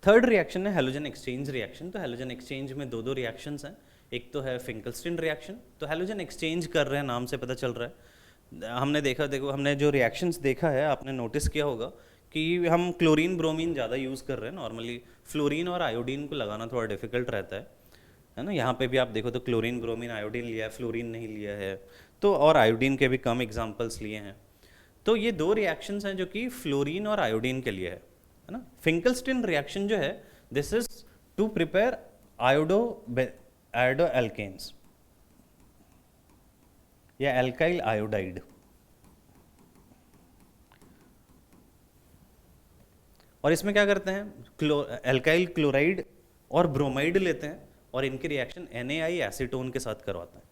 थर्ड रिएक्शन है हैलोजन एक्सचेंज रिएक्शन। तो हैलोजन एक्सचेंज में दो रिएक्शंस हैं, एक तो है फिंकलस्टीन रिएक्शन। तो हैलोजन एक्सचेंज कर रहे हैं, नाम से पता चल रहा है। हमने देखा, देखो हमने जो रिएक्शंस देखा है आपने नोटिस किया होगा कि हम क्लोरीन ब्रोमीन ज़्यादा यूज़ कर रहे हैं। नॉर्मली फ्लोरीन और आयोडीन को लगाना थोड़ा डिफिकल्ट रहता है ना। यहाँ पे भी आप देखो तो क्लोरीन ब्रोमीन आयोडीन लिया है, फ्लोरीन नहीं लिया है, तो और आयोडीन के भी कम एग्जाम्पल्स लिए हैं। तो ये दो रिएक्शंस हैं जो कि फ्लोरीन और आयोडीन के लिए है ना। फिंकलस्टीन रिएक्शन जो है this is to prepare iodoalkanes या एल्काइल आयोडाइड। और इसमें क्या करते हैं, एल्काइल क्लोराइड और ब्रोमाइड लेते हैं और इनकी रिएक्शन NaI एसीटोन के साथ करवाते हैं।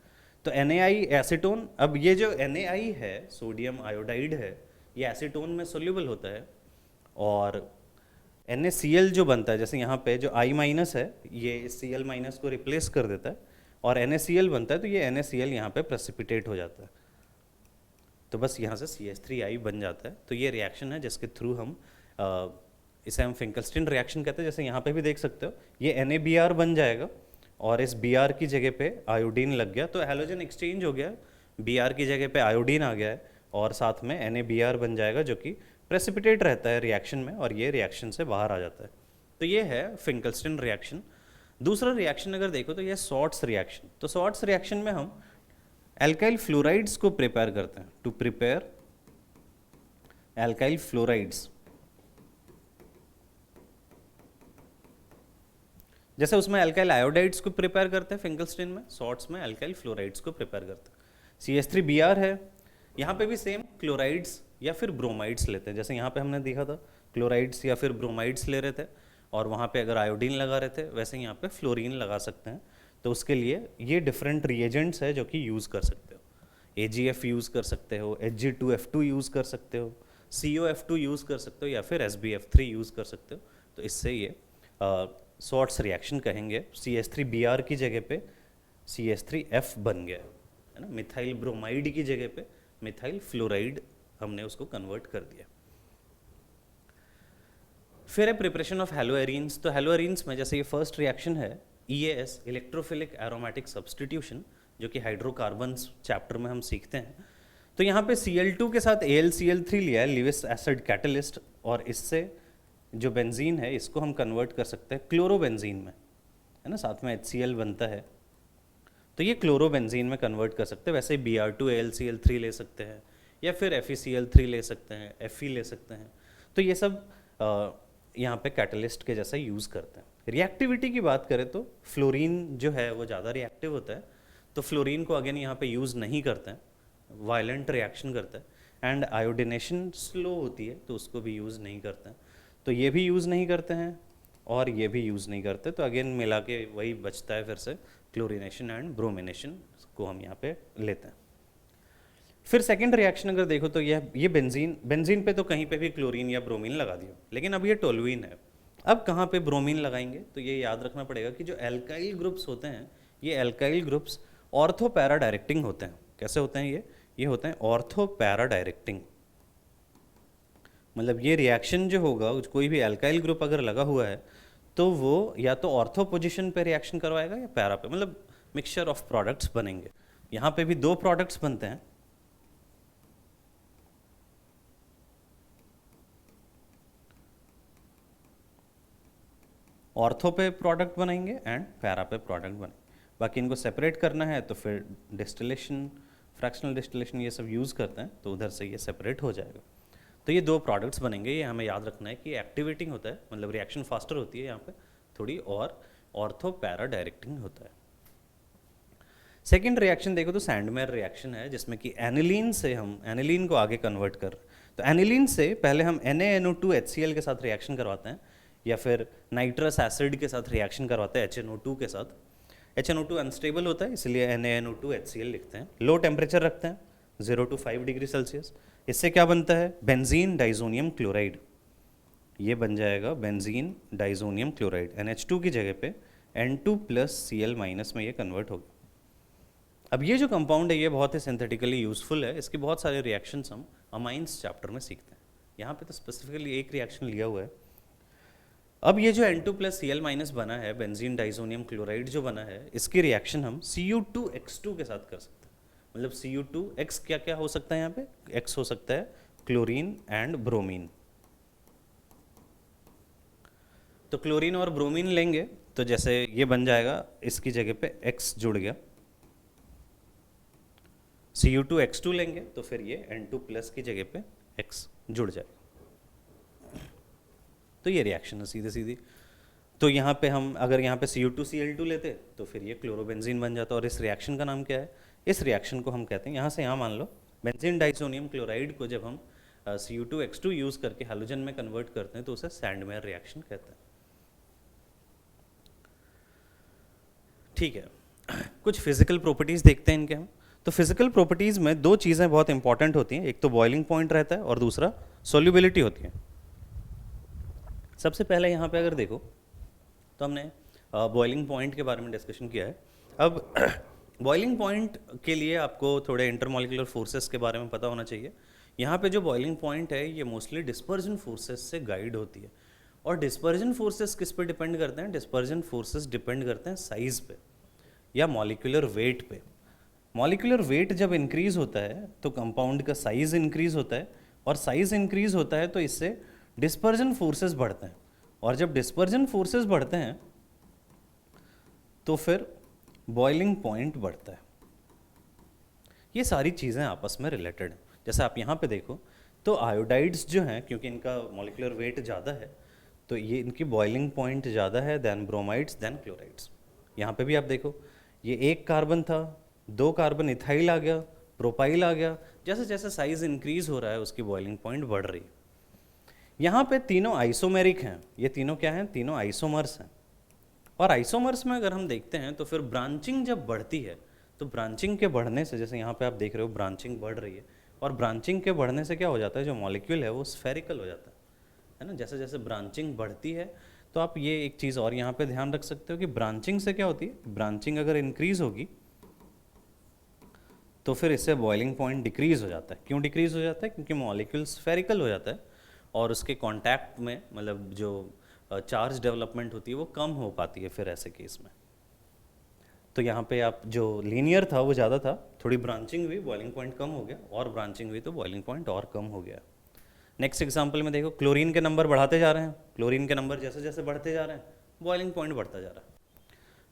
तो NaI एसीटोन, अब ये जो NaI है सोडियम आयोडाइड है, ये एसीटोन में सोल्यूबल होता है और NaCl जो बनता है, जैसे यहाँ पे जो I माइनस है ये Cl माइनस को रिप्लेस कर देता है और NaCl बनता है, तो ये NaCl यहाँ पे प्रेसिपिटेट हो जाता है, तो बस यहाँ से CH3I बन जाता है। तो ये रिएक्शन है जिसके थ्रू हम इसे हम फिंकलस्टीन रिएक्शन कहते हैं। जैसे यहाँ पे भी देख सकते हो ये NaBr बन जाएगा और इस Br की जगह पे आयोडीन लग गया, तो हैलोजन एक्सचेंज हो गया, Br की जगह पे आयोडीन आ गया है और साथ में NaBr बन जाएगा जो कि प्रेसिपिटेट रहता है रिएक्शन में और ये रिएक्शन से बाहर आ जाता है। तो ये है फिंकलस्टीन रिएक्शन। दूसरा रिएक्शन अगर देखो तो ये शॉर्ट्स रिएक्शन। तो शॉर्ट्स रिएक्शन में हम एल्काइल फ्लोराइड्स को प्रिपेयर करते हैं, टू प्रिपेयर एल्काइल फ्लोराइड्स। जैसे उसमें एल्काइल आयोडाइड्स को प्रिपेयर करते हैं फिंकलस्टीन में, शॉर्ट्स में एल्काइल फ्लोराइड्स को प्रिपेयर करते हैं। CH3Br है, यहाँ पे भी सेम क्लोराइड्स या फिर ब्रोमाइड्स लेते हैं। जैसे यहाँ पे हमने देखा था क्लोराइड्स या फिर ब्रोमाइड्स ले रहे थे और वहाँ पे अगर आयोडीन लगा रहे थे, वैसे यहाँ पे फ्लोरीन लगा सकते हैं। तो उसके लिए ये डिफरेंट रिएजेंट्स है जो कि यूज़ कर सकते हो। AgF यूज़ कर सकते हो, Hg2F2 यूज़ कर सकते हो, COF2 यूज़ कर सकते हो या फिर SbF3 यूज़ कर सकते हो। तो इससे ये शॉर्ट्स रिएक्शन कहेंगे। CH3Br की जगह पे CH3F बन गया है ना, मिथाइल ब्रोमाइड की जगह पे मिथाइल फ्लोराइड हमने उसको कन्वर्ट कर दिया। फिर है प्रिपरेशन ऑफ हैलोएरीन्स। तो हैलोएरीन्स में जैसे ये फर्स्ट रिएक्शन है EAS, इलेक्ट्रोफिलिक एरोमेटिक सब्स्टिट्यूशन, जो कि हाइड्रोकार्बन्स चैप्टर में हम सीखते हैं। तो यहाँ पे Cl2 के साथ AlCl3 लिया है, लिविस एसिड कैटलिस्ट, और इससे जो बेंजीन है इसको हम कन्वर्ट कर सकते हैं क्लोरोबेंजीन में, है ना, साथ में HCl बनता है, तो ये क्लोरोबेंजीन में कन्वर्ट कर सकते हैं। वैसे Br2 AlCl3 ले सकते हैं या फिर FeCl3 ले सकते हैं, Fe ले सकते हैं। तो ये सब यहाँ पे कैटलिस्ट के जैसा यूज़ करते हैं। रिएक्टिविटी की बात करें तो फ्लोरीन जो है वो ज़्यादा रिएक्टिव होता है, तो फ्लोरीन को अगेन यहाँ पे यूज़ नहीं करते हैं, वायलेंट रिएक्शन करता है। एंड आयोडिनेशन स्लो होती है तो उसको भी यूज़ नहीं करते हैं। तो ये भी यूज़ नहीं करते हैं और ये भी यूज़ नहीं करते, तो अगेन मिला के वही बचता है फिर से क्लोरीनेशन एंड ब्रोमिनेशन को हम यहाँ पे लेते हैं। फिर सेकंड रिएक्शन अगर देखो तो ये बेंजीन पे तो कहीं पे भी क्लोरीन या ब्रोमीन लगा दियो, लेकिन अब ये टोल्यूइन है। अब कहाँ पे ब्रोमीन लगाएंगे, तो ये याद रखना पड़ेगा कि जो एल्काइल ग्रुप्स होते हैं, ये alkyl groups ortho para directing होते हैं। कैसे होते हैं ये होते हैं ऑर्थो पैरा डायरेक्टिंग। मतलब ये रिएक्शन जो होगा, कोई भी एल्काइल ग्रुप अगर लगा हुआ है तो वो या तो ऑर्थो पोजिशन पे रिएक्शन करवाएगा या पैरा पे, मतलब मिक्सचर ऑफ प्रोडक्ट्स बनेंगे। यहाँ पे भी दो प्रोडक्ट्स बनते हैं, ऑर्थो पे प्रोडक्ट बनाएंगे एंड पैरा पे प्रोडक्ट बनेंगे। बाकी इनको सेपरेट करना है तो फिर डिस्टिलेशन, फ्रैक्शनल डिस्टिलेशन ये सब यूज़ करते हैं, तो उधर से ये सेपरेट हो जाएगा। तो ये दो प्रोडक्ट्स बनेंगे। ये हमें याद रखना है कि एक्टिवेटिंग होता है, मतलब रिएक्शन फास्टर होती है यहाँ पे थोड़ी, और ऑर्थो पैरा डायरेक्टिंग होता है। सेकेंड रिएक्शन देखो तो सैंडमेयर रिएक्शन है, जिसमें कि एनिलीन से हम एनिलीन को आगे कन्वर्ट कर रहे हैं। तो एनिलीन से पहले हम NaNO2HCl के साथ रिएक्शन करवाते हैं, या फिर नाइट्रस एसिड के साथ रिएक्शन करवाते हैं HNO2 के साथ। HNO2 अनस्टेबल होता है, इसलिए NaNO2HCl लिखते हैं। लो टेम्परेचर रखते हैं 0 to 5 डिग्री सेल्सियस। इससे क्या बनता है, बेंजीन डाइजोनियम क्लोराइड। ये बन जाएगा बेंजीन डाइजोनियम क्लोराइड। NH2 की जगह पे N2+Cl- में ये कन्वर्ट होगा। अब ये जो कंपाउंड है ये बहुत ही सिंथेटिकली यूजफुल है। इसके बहुत सारे रिएक्शंस हम अमाइंस चैप्टर में सीखते हैं। यहाँ पे तो स्पेसिफिकली एक रिएक्शन लिया हुआ है। अब ये जो N2+Cl- बना है, बेंजीन डाइजोनियम क्लोराइड जो बना है, इसकी रिएक्शन हम Cu2X2 के साथ कर सकते हैं। मतलब Cu2X क्या क्या हो सकता है, यहाँ पे X हो सकता है क्लोरीन एंड ब्रोमीन। तो क्लोरीन और ब्रोमीन लेंगे तो जैसे ये बन जाएगा, इसकी जगह पे X जुड़ गया। Cu2X2 लेंगे तो फिर ये N2+ की जगह पे X जुड़ जाएगा। तो ये रिएक्शन है सीधे सीधी। तो यहाँ पे हम अगर यहाँ पे Cu2Cl2 लेते तो फिर ये क्लोरोबेंजीन बन जाता। और इस रिएक्शन का नाम क्या है, इस रिएक्शन को हम कहते हैं, यहाँ से यहाँ मान लो बेंजीन डाइसोनियम क्लोराइड को जब हम Cu2X2 यूज़ करके हैलोजन में कन्वर्ट करते हैं तो उसे सैंडमेयर रिएक्शन कहते हैं। ठीक है, कुछ फिजिकल प्रॉपर्टीज़ देखते हैं इनके हम। तो फिजिकल प्रॉपर्टीज़ में दो चीज़ें बहुत इंपॉर्टेंट होती हैं, एक तो बॉइलिंग पॉइंट रहता है और दूसरा सोल्यूबिलिटी होती है। सबसे पहले यहाँ पे अगर देखो तो हमने बॉइलिंग पॉइंट के बारे में डिस्कशन किया है। अब बॉइलिंग पॉइंट के लिए आपको थोड़े इंटरमॉलिक्यूलर फोर्सेस के बारे में पता होना चाहिए। यहाँ पे जो बॉइलिंग पॉइंट है ये मोस्टली डिस्पर्जन फोर्सेस से गाइड होती है। और डिस्पर्जन फोर्सेस किस पे डिपेंड करते हैं, डिस्पर्जन फोर्सेस डिपेंड करते हैं साइज़ पे या मॉलिक्यूलर वेट पे। मॉलिक्यूलर वेट जब इंक्रीज़ होता है तो कंपाउंड का साइज़ इंक्रीज़ होता है, और साइज़ इंक्रीज़ होता है तो इससे डिस्पर्जन फोर्सेस बढ़ते हैं। और जब डिस्पर्जन फोर्सेस बढ़ते हैं तो फिर बॉइलिंग पॉइंट बढ़ता है। ये सारी चीज़ें आपस में रिलेटेड हैं। जैसे आप यहाँ पे देखो तो आयोडाइड्स जो हैं, क्योंकि इनका मॉलिक्यूलर वेट ज़्यादा है तो ये इनकी बॉइलिंग पॉइंट ज़्यादा है दैन ब्रोमाइड्स दैन क्लोराइड्स। यहाँ पे भी आप देखो, ये एक कार्बन था, 2 कार्बन इथाइल आ गया, प्रोपाइल आ गया। जैसे जैसे साइज़ इंक्रीज़ हो रहा है उसकी बॉइलिंग पॉइंट बढ़ रही है। यहाँ पे तीनों आइसोमेरिक हैं। ये तीनों क्या हैं, तीनों आइसोमर्स हैं। और आइसोमर्स में अगर हम देखते हैं तो फिर ब्रांचिंग जब बढ़ती है तो ब्रांचिंग के बढ़ने से, जैसे यहाँ पे आप देख रहे हो ब्रांचिंग बढ़ रही है, और ब्रांचिंग के बढ़ने से क्या हो जाता है, जो मॉलिक्यूल है वो स्फेरिकल हो जाता है ना। जैसे जैसे ब्रांचिंग बढ़ती है तो आप ये एक चीज़ और यहाँ पे ध्यान रख सकते हो कि ब्रांचिंग से क्या होती है, ब्रांचिंग अगर इंक्रीज़ होगी तो फिर इससे बॉइलिंग पॉइंट डिक्रीज़ हो जाता है। क्यों डिक्रीज़ हो जाता है, क्योंकि मॉलिक्यूल स्फेरिकल हो जाता है और उसके कांटेक्ट में मतलब जो चार्ज डेवलपमेंट होती है वो कम हो पाती है फिर ऐसे केस में। तो यहाँ पे आप जो लीनियर था वो ज़्यादा था, थोड़ी ब्रांचिंग हुई, बॉइलिंग पॉइंट कम हो गया, और ब्रांचिंग हुई तो बॉइलिंग पॉइंट और कम हो गया। नेक्स्ट एग्जांपल में देखो, क्लोरीन के नंबर बढ़ाते जा रहे हैं, क्लोरीन के नंबर जैसे जैसे बढ़ते जा रहे हैं बॉइलिंग पॉइंट बढ़ता जा रहा है।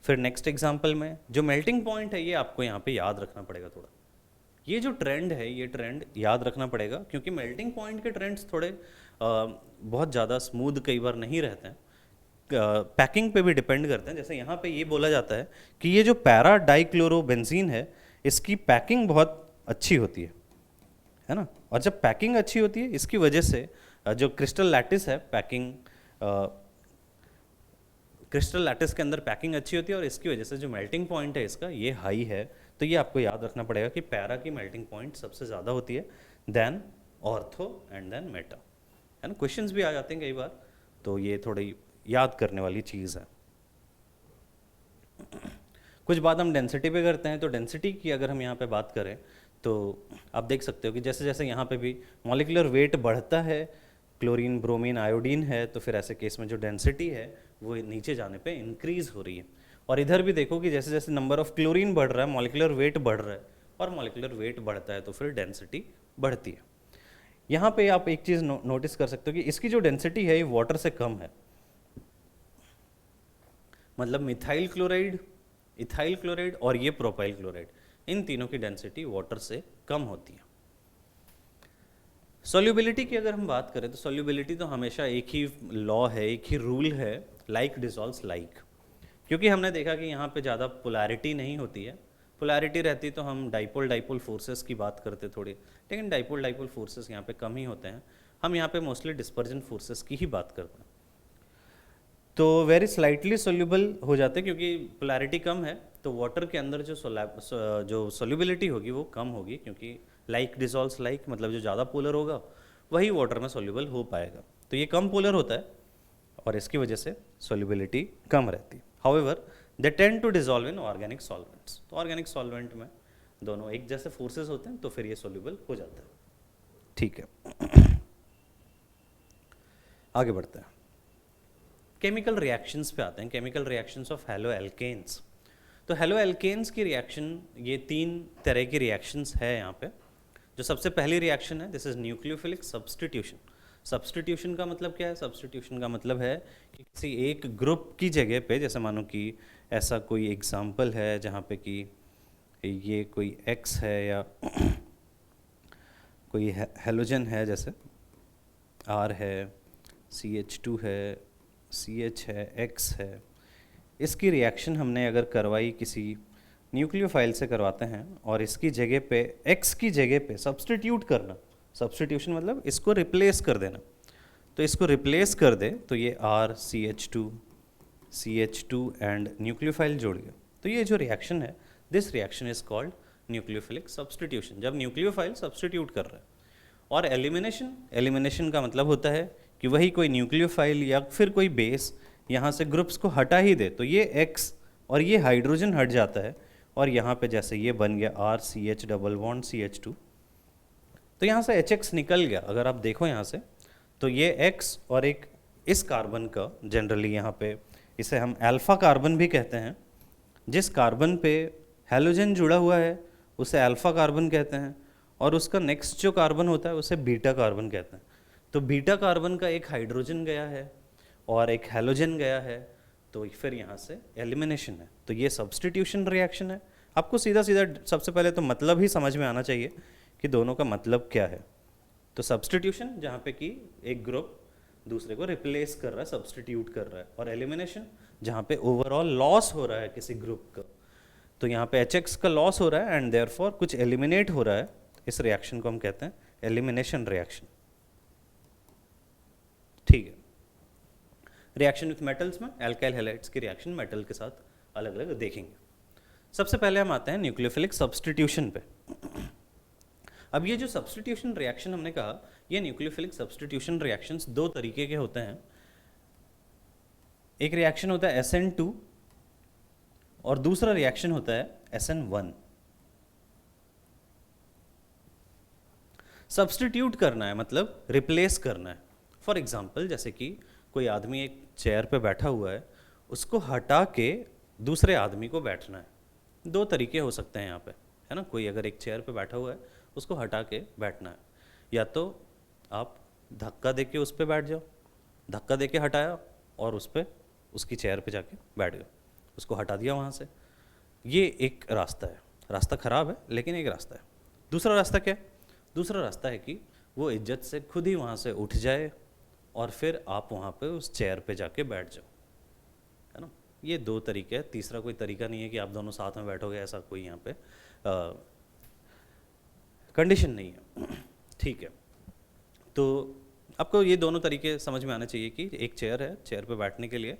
फिर नेक्स्ट एग्जाम्पल में जो मेल्टिंग पॉइंट है ये आपको यहाँ पे याद रखना पड़ेगा थोड़ा। ये जो ट्रेंड है ये ट्रेंड याद रखना पड़ेगा, क्योंकि मेल्टिंग पॉइंट के ट्रेंड्स थोड़े बहुत ज़्यादा स्मूथ कई बार नहीं रहते हैं। पैकिंग पे भी डिपेंड करते हैं। जैसे यहाँ पे ये बोला जाता है कि ये जो पैरा डाइक्लोरोबेंजीन है, इसकी पैकिंग बहुत अच्छी होती है ना। और जब पैकिंग अच्छी होती है, इसकी वजह से जो क्रिस्टल लैटिस है, पैकिंग क्रिस्टल लैटिस के अंदर पैकिंग अच्छी होती है, और इसकी वजह से जो मेल्टिंग पॉइंट है इसका, ये हाई है। तो ये आपको याद रखना पड़ेगा कि पैरा की मेल्टिंग पॉइंट सबसे ज़्यादा होती है then ortho and then meta, है ना। क्वेश्चंस भी आ जाते हैं कई बार, तो ये थोड़ी याद करने वाली चीज़ है। कुछ बात हम डेंसिटी पे करते हैं। तो डेंसिटी की अगर हम यहाँ पे बात करें, तो आप देख सकते हो कि जैसे जैसे यहाँ पे भी मॉलिक्यूलर वेट बढ़ता है, क्लोरीन, ब्रोमीन, आयोडीन है, तो फिर ऐसे केस में जो डेंसिटी है वो नीचे जाने पे इंक्रीज हो रही है। और इधर भी देखो कि जैसे जैसे नंबर ऑफ क्लोरीन बढ़ रहा है, मॉलिक्यूलर वेट बढ़ रहा है, और मॉलिक्यूलर वेट बढ़ता है तो फिर डेंसिटी बढ़ती है। यहाँ पे आप एक चीज़ नोटिस कर सकते हो कि इसकी जो डेंसिटी है ये वाटर से कम है। मतलब मिथाइल क्लोराइड, इथाइल क्लोराइड और ये प्रोपाइल क्लोराइड, इन तीनों की डेंसिटी वाटर से कम होती है। सॉल्युबिलिटी की अगर हम बात करें, तो सॉल्युबिलिटी तो हमेशा एक ही लॉ है, एक ही रूल है, लाइक डिसॉल्व्स लाइक। क्योंकि हमने देखा कि यहाँ पे ज़्यादा पोलैरिटी नहीं होती है। पोलैरिटी रहती तो हम डाइपोल डाइपोल फोर्सेस की बात करते थोड़ी, लेकिन डाइपोल डाइपोल फोर्सेस यहाँ पे कम ही होते हैं। हम यहाँ पे मोस्टली डिस्पर्जन फोर्सेस की ही बात करते हैं। तो वेरी स्लाइटली सोल्यूबल हो जाते हैं, क्योंकि पोलैरिटी कम है, तो वाटर के अंदर जो सोल्यूबिलिटी होगी वो कम होगी, क्योंकि लाइक डिसॉल्व्स लाइक, मतलब जो ज़्यादा पोलर होगा वही वाटर में सोल्यूबल हो पाएगा। तो ये कम पोलर होता है और इसकी वजह से सोल्यूबिलिटी कम रहती है। However they tend to dissolve in organic solvents. तो ऑर्गेनिक सॉल्वेंट में दोनों एक जैसे फोर्सेस होते हैं, तो फिर ये सोल्यूबल हो जाता है। ठीक है, आगे बढ़ते हैं। केमिकल रिएक्शंस पे आते हैं। Chemical reactions of haloalkanes. तो हेलो एल्केन्स की रिएक्शन, ये 3 तरह की रिएक्शंस है यहाँ पे। जो सबसे पहली रिएक्शन है, this is nucleophilic substitution. Substitution का मतलब क्या है? सब्स्टिट्यूशन का मतलब है कि किसी एक ग्रुप की जगह पे, जैसे मानो कि ऐसा कोई एग्जाम्पल है जहाँ पे कि ये कोई X है या कोई हेलोजन है, जैसे R है, CH2 है, CH है, X है। इसकी रिएक्शन हमने अगर करवाई किसी न्यूक्लियोफाइल से करवाते हैं, और इसकी जगह पे X की जगह पे सब्स्टिट्यूट करना, सब्स्टिट्यूशन मतलब इसको रिप्लेस कर देना। तो इसको रिप्लेस कर दे तो ये R CH2 एंड न्यूक्लियोफाइल जोड़ गया। तो ये जो रिएक्शन है, this reaction is called nucleophilic substitution, जब न्यूक्लियोफाइल सब्स्टिट्यूट कर रहा है। और एलिमिनेशन का मतलब होता है कि वही कोई न्यूक्लियोफाइल या फिर कोई बेस यहाँ से ग्रुप्स को हटा ही दे, तो ये X और ये हाइड्रोजन हट जाता है, और यहाँ पे जैसे ये बन गया R CH double bond CH2, तो यहाँ से HX निकल गया। अगर आप देखो यहाँ से, तो ये X और एक इस कार्बन का, जनरली यहाँ पे इसे हम अल्फा कार्बन भी कहते हैं। जिस कार्बन पे हैलोजन जुड़ा हुआ है उसे अल्फा कार्बन कहते हैं, और उसका नेक्स्ट जो कार्बन होता है उसे बीटा कार्बन कहते हैं। तो बीटा कार्बन का एक हाइड्रोजन गया है और एक हैलोजन गया है, तो फिर यहाँ से एलिमिनेशन है। तो ये सब्स्टिट्यूशन रिएक्शन है। आपको सीधा सीधा सबसे पहले तो मतलब ही समझ में आना चाहिए कि दोनों का मतलब क्या है। तो सब्स्टिट्यूशन जहाँ पे कि एक ग्रुप दूसरे को रिप्लेस कर रहा है, सब्स्टिट्यूट कर रहा है, और एलिमिनेशन जहाँ पे ओवरऑल लॉस हो रहा है किसी ग्रुप का। तो यहाँ पे HX का लॉस हो रहा है एंड देयरफॉर कुछ एलिमिनेट हो रहा है। इस रिएक्शन को हम कहते हैं एलिमिनेशन रिएक्शन। ठीक है। रिएक्शन विथ मेटल्स में एल्काइल हैलाइड्स की रिएक्शन मेटल के साथ अलग अलग देखेंगे। सबसे पहले हम आते हैं न्यूक्लियोफिलिक सब्स्टिट्यूशन पे। अब ये जो सब्स्टिट्यूशन रिएक्शन हमने कहा, ये न्यूक्लियोफिलिक सब्स्टिट्यूशन रिएक्शंस 2 तरीके के होते हैं। एक रिएक्शन होता है SN2 और दूसरा रिएक्शन होता है SN1। सब्स्टिट्यूट करना है मतलब रिप्लेस करना है। फॉर एग्जाम्पल, जैसे कि कोई आदमी एक चेयर पे बैठा हुआ है, उसको हटा के दूसरे आदमी को बैठना है। 2 तरीके हो सकते हैं यहाँ पे, है ना। कोई अगर एक चेयर पे बैठा हुआ है, उसको हटा के बैठना है, या तो आप धक्का दे के उस पर बैठ जाओ, धक्का दे के हटाया और उस पर उसकी चेयर पे जाके बैठ गए, उसको हटा दिया वहाँ से। ये एक रास्ता है, रास्ता ख़राब है लेकिन एक रास्ता है। दूसरा रास्ता क्या है? दूसरा रास्ता है कि वो इज्जत से खुद ही वहाँ से उठ जाए और फिर आप वहाँ पे उस चेयर पे जाके बैठ जाओ। ये दो तरीके हैं, तीसरा कोई तरीका नहीं है कि आप दोनों साथ में बैठोगे, ऐसा कोई यहाँ पे कंडीशन नहीं है। ठीक है, तो आपको ये दोनों तरीके समझ में आना चाहिए कि एक चेयर है, चेयर पे बैठने के लिए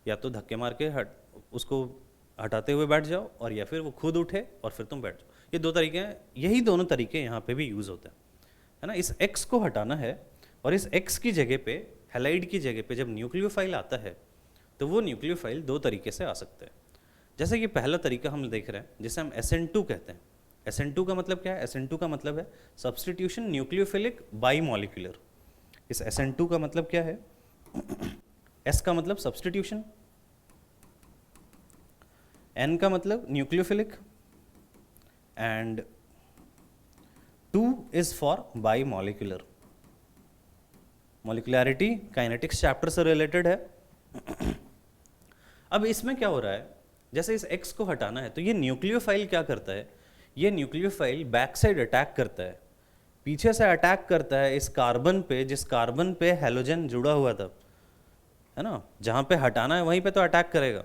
या तो धक्के मार के उसको हटाते हुए बैठ जाओ, और या फिर वो खुद उठे और फिर तुम बैठ जाओ। ये दो तरीके हैं, यही दोनों तरीके यहाँ पे भी यूज़ होते हैं, है ना। इस x को हटाना है और इस x की जगह पे, हैलाइड की जगह पे जब न्यूक्लियोफाइल आता है तो वो न्यूक्लियोफाइल दो तरीके से आ सकते हैं। जैसे कि पहला तरीका हम देख रहे हैं जिसे हम SN2 कहते हैं। SN2 का मतलब क्या है? SN2 का मतलब है सब्सटीट्यूशन न्यूक्लियोफिलिक बाई मॉलिक्यूलर। इस SN2 का मतलब क्या है? S का मतलब सब्सटीट्यूशन, N का मतलब nucleophilic, and 2 is for bimolecular. Molecularity kinetics chapter से रिलेटेड है। अब इसमें क्या हो रहा है, जैसे इस X को हटाना है तो ये न्यूक्लियोफाइल क्या करता है, ये न्यूक्लियोफाइल बैक साइड अटैक करता है, पीछे से अटैक करता है इस कार्बन पे, जिस कार्बन पे हैलोजन जुड़ा हुआ था, है ना। जहाँ पे हटाना है वहीं पे तो अटैक करेगा,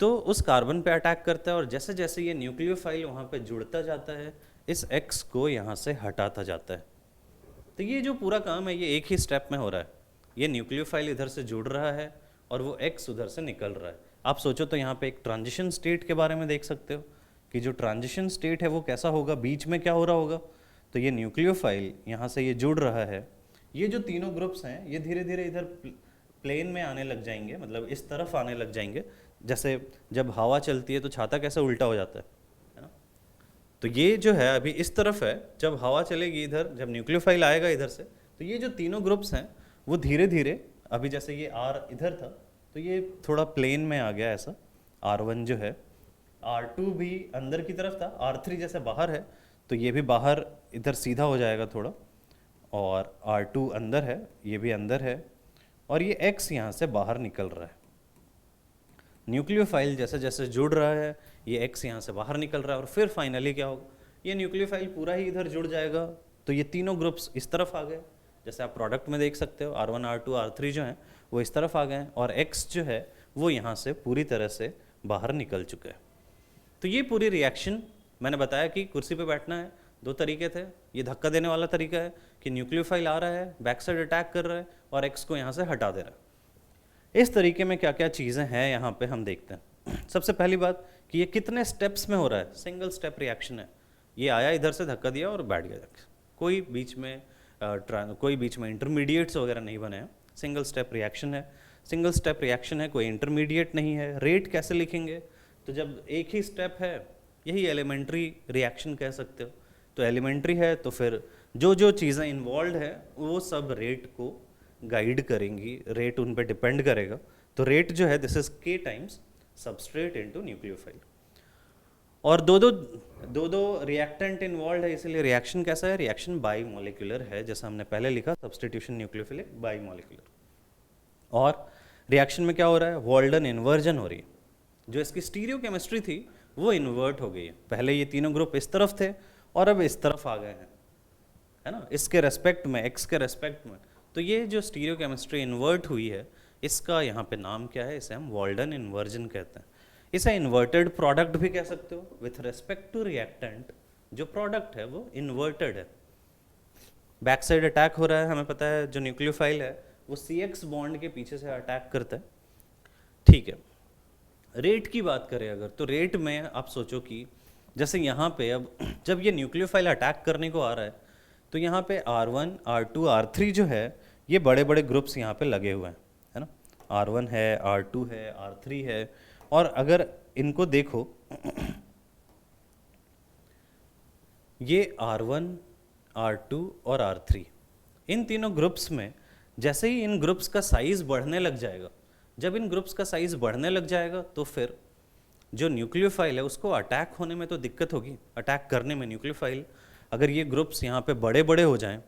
तो उस कार्बन पे अटैक करता है, और जैसे जैसे ये न्यूक्लियोफाइल वहाँ पे जुड़ता जाता है इस X को यहाँ से हटाता जाता है। तो ये जो पूरा काम है ये एक ही स्टेप में हो रहा है। ये न्यूक्लियोफाइल इधर से जुड़ रहा है और वो X उधर से निकल रहा है। आप सोचो तो यहाँ पे एक ट्रांजिशन स्टेट के बारे में देख सकते हो कि जो ट्रांजिशन स्टेट है वो कैसा होगा, बीच में क्या हो रहा होगा। तो ये न्यूक्लियोफाइल यहाँ से ये जुड़ रहा है, ये जो तीनों ग्रुप्स हैं ये धीरे धीरे इधर प्लेन में आने लग जाएंगे, मतलब इस तरफ आने लग जाएंगे। जैसे जब हवा चलती है तो छाता कैसे उल्टा हो जाता है ना। तो ये जो है अभी इस तरफ है, जब हवा चलेगी इधर, जब न्यूक्लियोफाइल आएगा इधर से, तो ये जो तीनों ग्रुप्स हैं वो धीरे धीरे, अभी जैसे ये R इधर था तो ये थोड़ा प्लेन में आ गया ऐसा, R1 जो है, R2 भी अंदर की तरफ था, R3 जैसे बाहर है तो ये भी बाहर इधर सीधा हो जाएगा थोड़ा, और R2 अंदर है, ये भी अंदर है, और ये X यहाँ से बाहर निकल रहा है। न्यूक्लियोफाइल जैसे जैसे जुड़ रहा है ये X यहाँ से बाहर निकल रहा है, और फिर फाइनली क्या होगा, ये न्यूक्लियोफाइल पूरा ही इधर जुड़ जाएगा, तो ये तीनों ग्रुप्स इस तरफ आ गए। जैसे आप प्रोडक्ट में देख सकते हो R1 R2 R3 जो हैं वो इस तरफ आ गए हैं, और X जो है वो यहाँ से पूरी तरह से बाहर निकल चुका है। तो ये पूरी रिएक्शन मैंने बताया कि कुर्सी पे बैठना है, दो तरीके थे। ये धक्का देने वाला तरीका है कि न्यूक्लियोफाइल आ रहा है, बैक साइड अटैक कर रहा है और X को यहाँ से हटा दे रहा है। इस तरीके में क्या क्या चीज़ें हैं यहाँ पे हम देखते हैं। सबसे पहली बात कि ये कितने स्टेप्स में हो रहा है, सिंगल स्टेप रिएक्शन है। ये आया इधर से धक्का दिया और बैठ गया, कोई बीच में इंटरमीडिएट्स वगैरह नहीं बने हैं, सिंगल स्टेप रिएक्शन है। सिंगल स्टेप रिएक्शन है, कोई इंटरमीडिएट नहीं है। रेट कैसे लिखेंगे, तो जब एक ही स्टेप है, यही एलिमेंट्री रिएक्शन कह सकते हो। तो एलिमेंट्री है तो फिर जो जो चीज़ें इन्वॉल्व है वो सब रेट को गाइड करेंगी, रेट उन पे डिपेंड करेगा। तो रेट जो है this is K times substrate into nucleophile, और दो दो रिएक्टेंट इन्वॉल्व है, इसलिए रिएक्शन कैसा है, रिएक्शन बाई मॉलिक्यूलर है, जैसा हमने पहले लिखा सब्सटीट्यूशन न्यूक्लियोफिलिक बाई मॉलिक्यूलर। और रिएक्शन में क्या हो रहा है, वॉल्डन इन्वर्जन हो रही है। जो इसकी स्टीरियो केमिस्ट्री थी वो इन्वर्ट हो गई है। पहले ये तीनों ग्रुप इस तरफ थे और अब इस तरफ आ गए हैं, है ना, इसके रेस्पेक्ट में, X के रेस्पेक्ट में। तो ये जो स्टीरियो केमिस्ट्री इन्वर्ट हुई है, इसका यहाँ पे नाम क्या है, इसे हम वॉल्डन इन्वर्जन कहते हैं। इसे इन्वर्टेड प्रोडक्ट भी कह सकते हो, विथ रेस्पेक्ट टू रिएक्टेंट जो प्रोडक्ट है वो इन्वर्टेड है। बैक साइड अटैक हो रहा है, हमें पता है जो न्यूक्लियोफाइल है वो CX बॉन्ड के पीछे से अटैक करता है, ठीक है। रेट की बात करें अगर, तो रेट में आप सोचो कि जैसे यहाँ पे अब जब ये न्यूक्लियोफाइल अटैक करने को आ रहा है तो यहाँ पे R1 R2 R3 जो है ये बड़े बड़े ग्रुप्स यहाँ पे लगे हुए हैं, है ना। R1 है, R2 है, R3 है, और अगर इनको देखो ये R1 R2 और R3, इन तीनों ग्रुप्स में जैसे ही इन ग्रुप्स का साइज बढ़ने लग जाएगा, जब इन ग्रुप्स का साइज बढ़ने लग जाएगा तो फिर जो न्यूक्लियोफाइल है उसको अटैक होने में तो दिक्कत होगी, अटैक करने में न्यूक्लियोफाइल। अगर ये ग्रुप्स यहाँ पे बड़े बड़े हो जाएं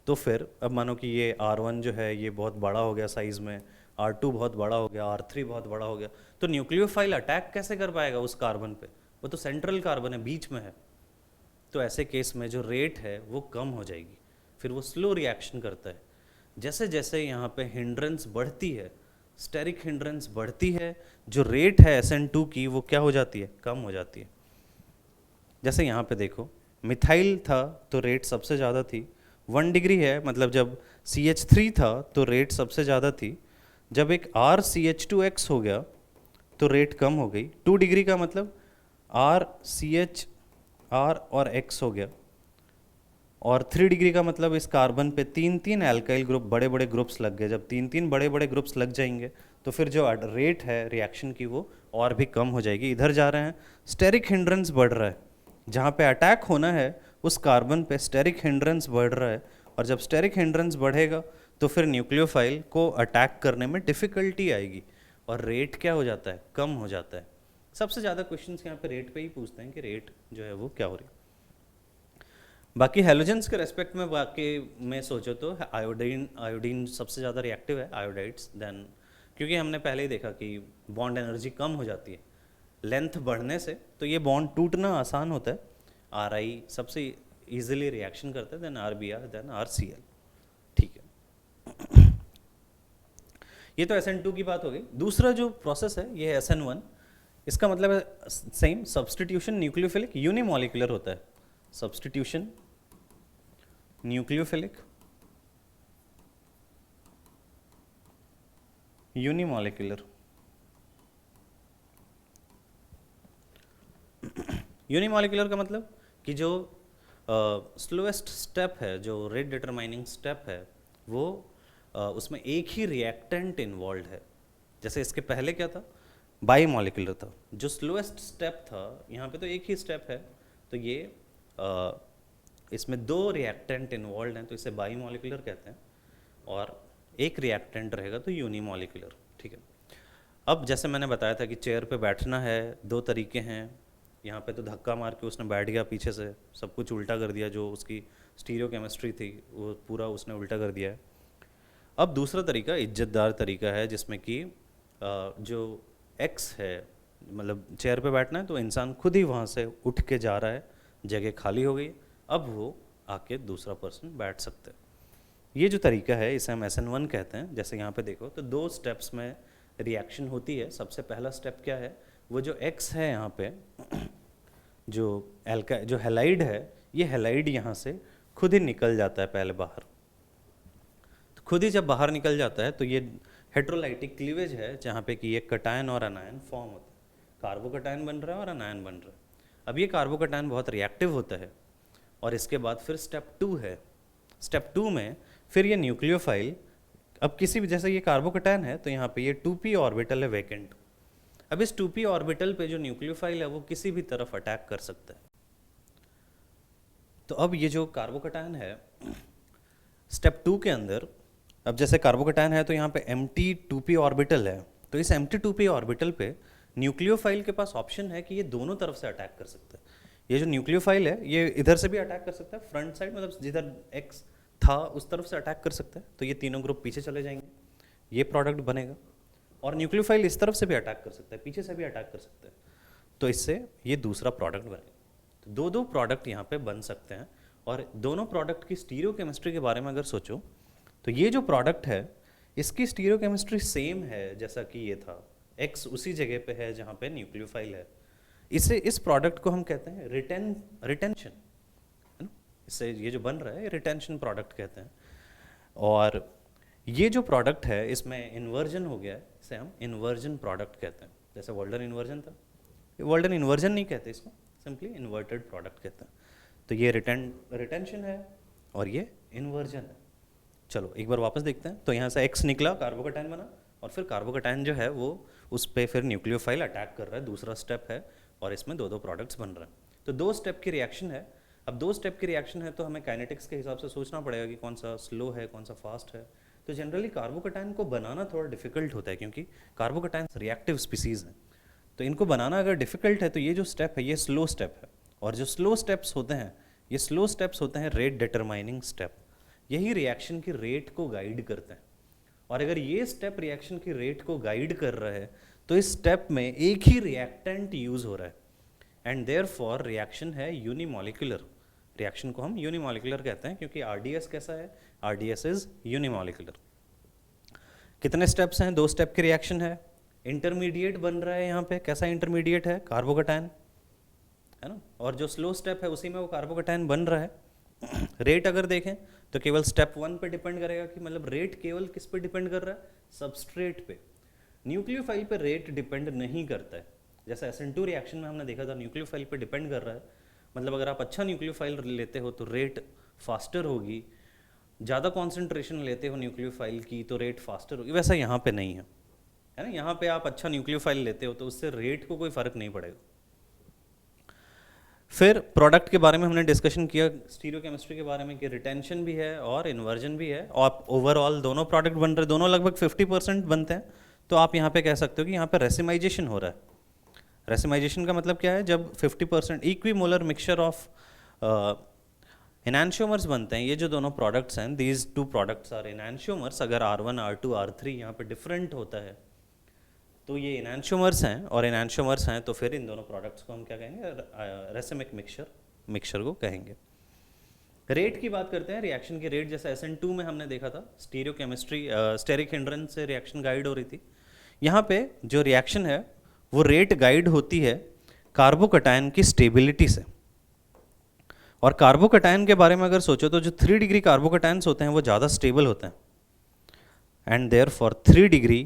तो फिर अब मानो कि ये R1 जो है ये बहुत बड़ा हो गया साइज़ में, R2 बहुत बड़ा हो गया, R3 बहुत बड़ा हो गया, तो न्यूक्लियोफाइल अटैक कैसे कर पाएगा उस कार्बन पे, वो तो सेंट्रल कार्बन है, बीच में है। तो ऐसे केस में जो रेट है वो कम हो जाएगी, फिर वो स्लो रिएक्शन करता है। जैसे जैसे यहाँ पे हिंड्रेंस बढ़ती है स्टेरिक हिंड्रेंस बढ़ती है, जो रेट है SN2 की वो क्या हो जाती है, कम हो जाती है। जैसे यहाँ पे देखो मिथाइल था तो रेट सबसे ज़्यादा थी, 1 डिग्री है, मतलब जब CH3 था तो रेट सबसे ज़्यादा थी, जब एक RCH2X हो गया तो रेट कम हो गई। 2 डिग्री का मतलब RCH R और X हो गया, और 3 डिग्री का मतलब इस कार्बन पे 3 एल्काइल ग्रुप, बड़े बड़े ग्रुप्स लग गए। जब 3 बड़े बड़े ग्रुप्स लग जाएंगे तो फिर जो रेट है रिएक्शन की वो और भी कम हो जाएगी। इधर जा रहे हैं, स्टेरिक हिंड्रेंस बढ़ रहा है, जहाँ पे अटैक होना है उस कार्बन पे स्टेरिक हिंड्रेंस बढ़ रहा है, और जब स्टेरिक हिंड्रेंस बढ़ेगा तो फिर न्यूक्लियोफाइल को अटैक करने में डिफ़िकल्टी आएगी और रेट क्या हो जाता है, कम हो जाता है। सबसे ज़्यादा क्वेश्चंस यहाँ पे रेट पे ही पूछते हैं कि रेट जो है वो क्या हो रही है। बाकी हेलोजेंस के रेस्पेक्ट में बाकी में सोचो तो आयोडीन सबसे ज़्यादा रिएक्टिव है, आयोडाइड्स देन, क्योंकि हमने पहले ही देखा कि बॉन्ड एनर्जी कम हो जाती है लेंथ बढ़ने से, तो ये बॉन्ड टूटना आसान होता है। RI सबसे इजीली रिएक्शन करता है, देन RBr, देन RCl। ठीक है, ये तो SN2 की बात हो गई। दूसरा जो प्रोसेस है ये है SN1। इसका मतलब है सेम, सब्सटीट्यूशन न्यूक्लियोफिलिक यूनिमॉलिक्यूलर होता है। Substitution nucleophilic unimolecular. यूनिमॉलिक्यूलर का मतलब कि जो स्लोएस्ट स्टेप है, जो रेट डिटरमाइनिंग स्टेप है, वो उसमें एक ही रिएक्टेंट इन्वॉल्व है। जैसे इसके पहले क्या था, बाई मॉलिक्यूलर था। जो स्लोएस्ट स्टेप था, यहाँ पे तो एक ही स्टेप है, तो ये इसमें 2 रिएक्टेंट इन्वॉल्व हैं तो इसे बाई मॉलिक्यूलर कहते हैं, और एक रिएक्टेंट रहेगा तो यूनिमॉलिक्यूलर। ठीक है, अब जैसे मैंने बताया था कि चेयर पे बैठना है, 2 तरीके हैं। यहाँ पे तो धक्का मार के उसने बैठ गया, पीछे से सब कुछ उल्टा कर दिया, जो उसकी स्टीरियो केमिस्ट्री थी वो पूरा उसने उल्टा कर दिया है। अब दूसरा तरीका इज्जतदार तरीका है, जिसमें कि जो X है, मतलब चेयर पे बैठना है तो इंसान खुद ही वहाँ से उठ के जा रहा है, जगह खाली हो गई, अब वो आके दूसरा पर्सन बैठ सकते हैं। ये जो तरीका है इसे हम SN1 कहते हैं। जैसे यहाँ पे देखो तो 2 स्टेप्स में रिएक्शन होती है। सबसे पहला स्टेप क्या है, वो जो X है यहाँ पे, जो हैलाइड है, ये हैलाइड यहाँ से खुद ही निकल जाता है पहले बाहर। तो खुद ही जब बाहर निकल जाता है तो ये हेट्रोलाइटिक क्लीवेज है, जहाँ पे कि एक कटायन और अनायन फॉर्म होता है। कार्बोकटायन बन रहा है और अनायन बन रहा है। अब ये कार्बोकटायन बहुत रिएक्टिव होता है, और इसके बाद फिर स्टेप 2 है। स्टेप 2 में फिर ये न्यूक्लियोफाइल, अब किसी भी, जैसे ये कार्बोकटायन है तो यहाँ पे ये 2p ऑर्बिटल है वैकेंट। अब इस 2p ऑर्बिटल पे जो न्यूक्लियोफाइल है वो किसी भी तरफ अटैक कर सकता है। तो अब ये जो कार्बोकटायन है स्टेप 2 के अंदर, अब जैसे कार्बोकटायन है तो यहाँ पे एम्प्टी 2p ऑर्बिटल है, तो इस एम्प्टी 2p ऑर्बिटल पे न्यूक्लियोफाइल के पास ऑप्शन है कि ये दोनों तरफ से अटैक कर सकता है। ये जो न्यूक्लियोफाइल है ये इधर से भी अटैक कर सकता है, फ्रंट साइड, मतलब जिधर X था उस तरफ से अटैक कर सकता है, तो ये तीनों ग्रुप पीछे चले जाएंगे, ये प्रोडक्ट बनेगा। और न्यूक्लियोफाइल इस तरफ से भी अटैक कर सकता है, पीछे से भी अटैक कर सकता है, तो इससे ये दूसरा प्रोडक्ट बनेगा। तो 2 प्रोडक्ट यहाँ पे बन सकते हैं। और दोनों प्रोडक्ट की स्टीरियो केमिस्ट्री के बारे में अगर सोचो तो ये जो प्रोडक्ट है इसकी स्टीरियो केमिस्ट्री सेम है जैसा कि ये था, X उसी जगह पे है जहाँ पे न्यूक्लियोफाइल है। इस प्रोडक्ट को हम कहते हैं रिटेंशन, है ना। इससे ये जो बन रहा है रिटेंशन प्रोडक्ट कहते हैं। और ये जो प्रोडक्ट है इसमें इन्वर्जन हो गया है, इसे हम इन्वर्जन प्रोडक्ट कहते हैं। जैसे वोल्डर इन्वर्जन था, वोल्डर इन्वर्जन नहीं कहते इसको, सिंपली इन्वर्टेड प्रोडक्ट कहते हैं। तो ये रिटेंशन है और ये इन्वर्जन है। चलो एक बार वापस देखते हैं। तो यहाँ से X निकला, कार्बोकटायन बना, और फिर कार्बोकटायन जो है वो उस पर फिर न्यूक्लियोफाइल अटैक कर रहा है, दूसरा स्टेप है, और इसमें 2 प्रोडक्ट्स बन रहे हैं। तो 2 स्टेप की रिएक्शन है। अब 2 स्टेप की रिएक्शन है तो हमें काइनेटिक्स के हिसाब से सोचना पड़ेगा कि कौन सा स्लो है, कौन सा फास्ट है। तो जनरली कार्बोकटायन को बनाना थोड़ा डिफिकल्ट होता है, क्योंकि कार्बोकटायन रिएक्टिव स्पीसीज हैं, तो इनको बनाना अगर डिफिकल्ट है तो ये जो स्टेप है ये स्लो स्टेप है। और जो स्लो स्टेप्स होते हैं, ये स्लो स्टेप्स होते हैं रेट डिटरमाइनिंग स्टेप, यही रिएक्शन की रेट को गाइड करते हैं। और अगर ये स्टेप रिएक्शन की रेट को गाइड कर रहा है तो इस स्टेप में एक ही रिएक्टेंट यूज हो रहा है, एंड देयरफॉर रिएक्शन है यूनिमॉलिक्यूलर। रिएक्शन को हम यूनिमॉलिक्यूलर कहते हैं क्योंकि RDS कैसा है, RDS इज यूनिमॉलिक्यूलर। कितने स्टेप्स हैं? 2 स्टेप की रिएक्शन है। इंटरमीडिएट बन रहा है यहाँ पे, कैसा इंटरमीडिएट है? कार्बोकैटायन, है ना। और जो स्लो स्टेप है उसी में वो कार्बोकैटायन बन रहा है। रेट अगर देखें तो केवल स्टेप 1 पे डिपेंड करेगा, कि मतलब रेट केवल किस पे डिपेंड कर रहा है? सबस्ट्रेट पे। न्यूक्लियोफाइल पे रेट डिपेंड नहीं करता है। जैसे SN2 रिएक्शन में हमने देखा था न्यूक्लियोफाइल पे डिपेंड कर रहा है, मतलब अगर आप अच्छा न्यूक्लियोफाइल लेते हो तो रेट फास्टर होगी, ज़्यादा कॉन्सेंट्रेशन लेते हो न्यूक्लियोफाइल की तो रेट फास्टर होगी। वैसा यहाँ पे नहीं है ना। यहाँ पे आप अच्छा न्यूक्लियोफाइल लेते हो तो उससे रेट को कोई फ़र्क नहीं पड़ेगा। फिर प्रोडक्ट के बारे में हमने डिस्कशन किया स्टीरियोकेमिस्ट्री के बारे में, कि रिटेंशन भी है और इन्वर्जन भी है, और ओवरऑल दोनों प्रोडक्ट बन रहे, दोनों लगभग 50% बनते हैं। तो आप यहाँ पे कह सकते हो कि यहाँ पे रेसिमाइजेशन हो रहा है। रेसिमाइजेशन का मतलब क्या है? जब 50% इक्विमोलर मिक्सचर ऑफ एनांशियोमर्स बनते हैं, ये जो दोनों प्रोडक्ट्स हैं, these two products are enantiomers. अगर R1 R2 R3 यहाँ पे डिफरेंट होता है तो ये एनांशियोमर्स हैं, और एनांशियोमर्स हैं तो फिर इन दोनों प्रोडक्ट्स को हम क्या कहेंगे? रेसिमिक मिक्सचर को कहेंगे। रेट की बात करते हैं, रिएक्शन की रेट। जैसे SN2 में हमने देखा था स्टीरियोकेमिस्ट्री, स्टेरिक हिंड्रेंस से रिएक्शन गाइड हो रही थी। यहाँ पे जो रिएक्शन है वो रेट गाइड होती है कार्बोकैटायन की स्टेबिलिटी से। और कार्बोकैटायन के बारे में अगर सोचो तो जो 3 डिग्री कार्बोकैटायंस होते हैं वो ज़्यादा स्टेबल होते हैं, and therefore 3 degree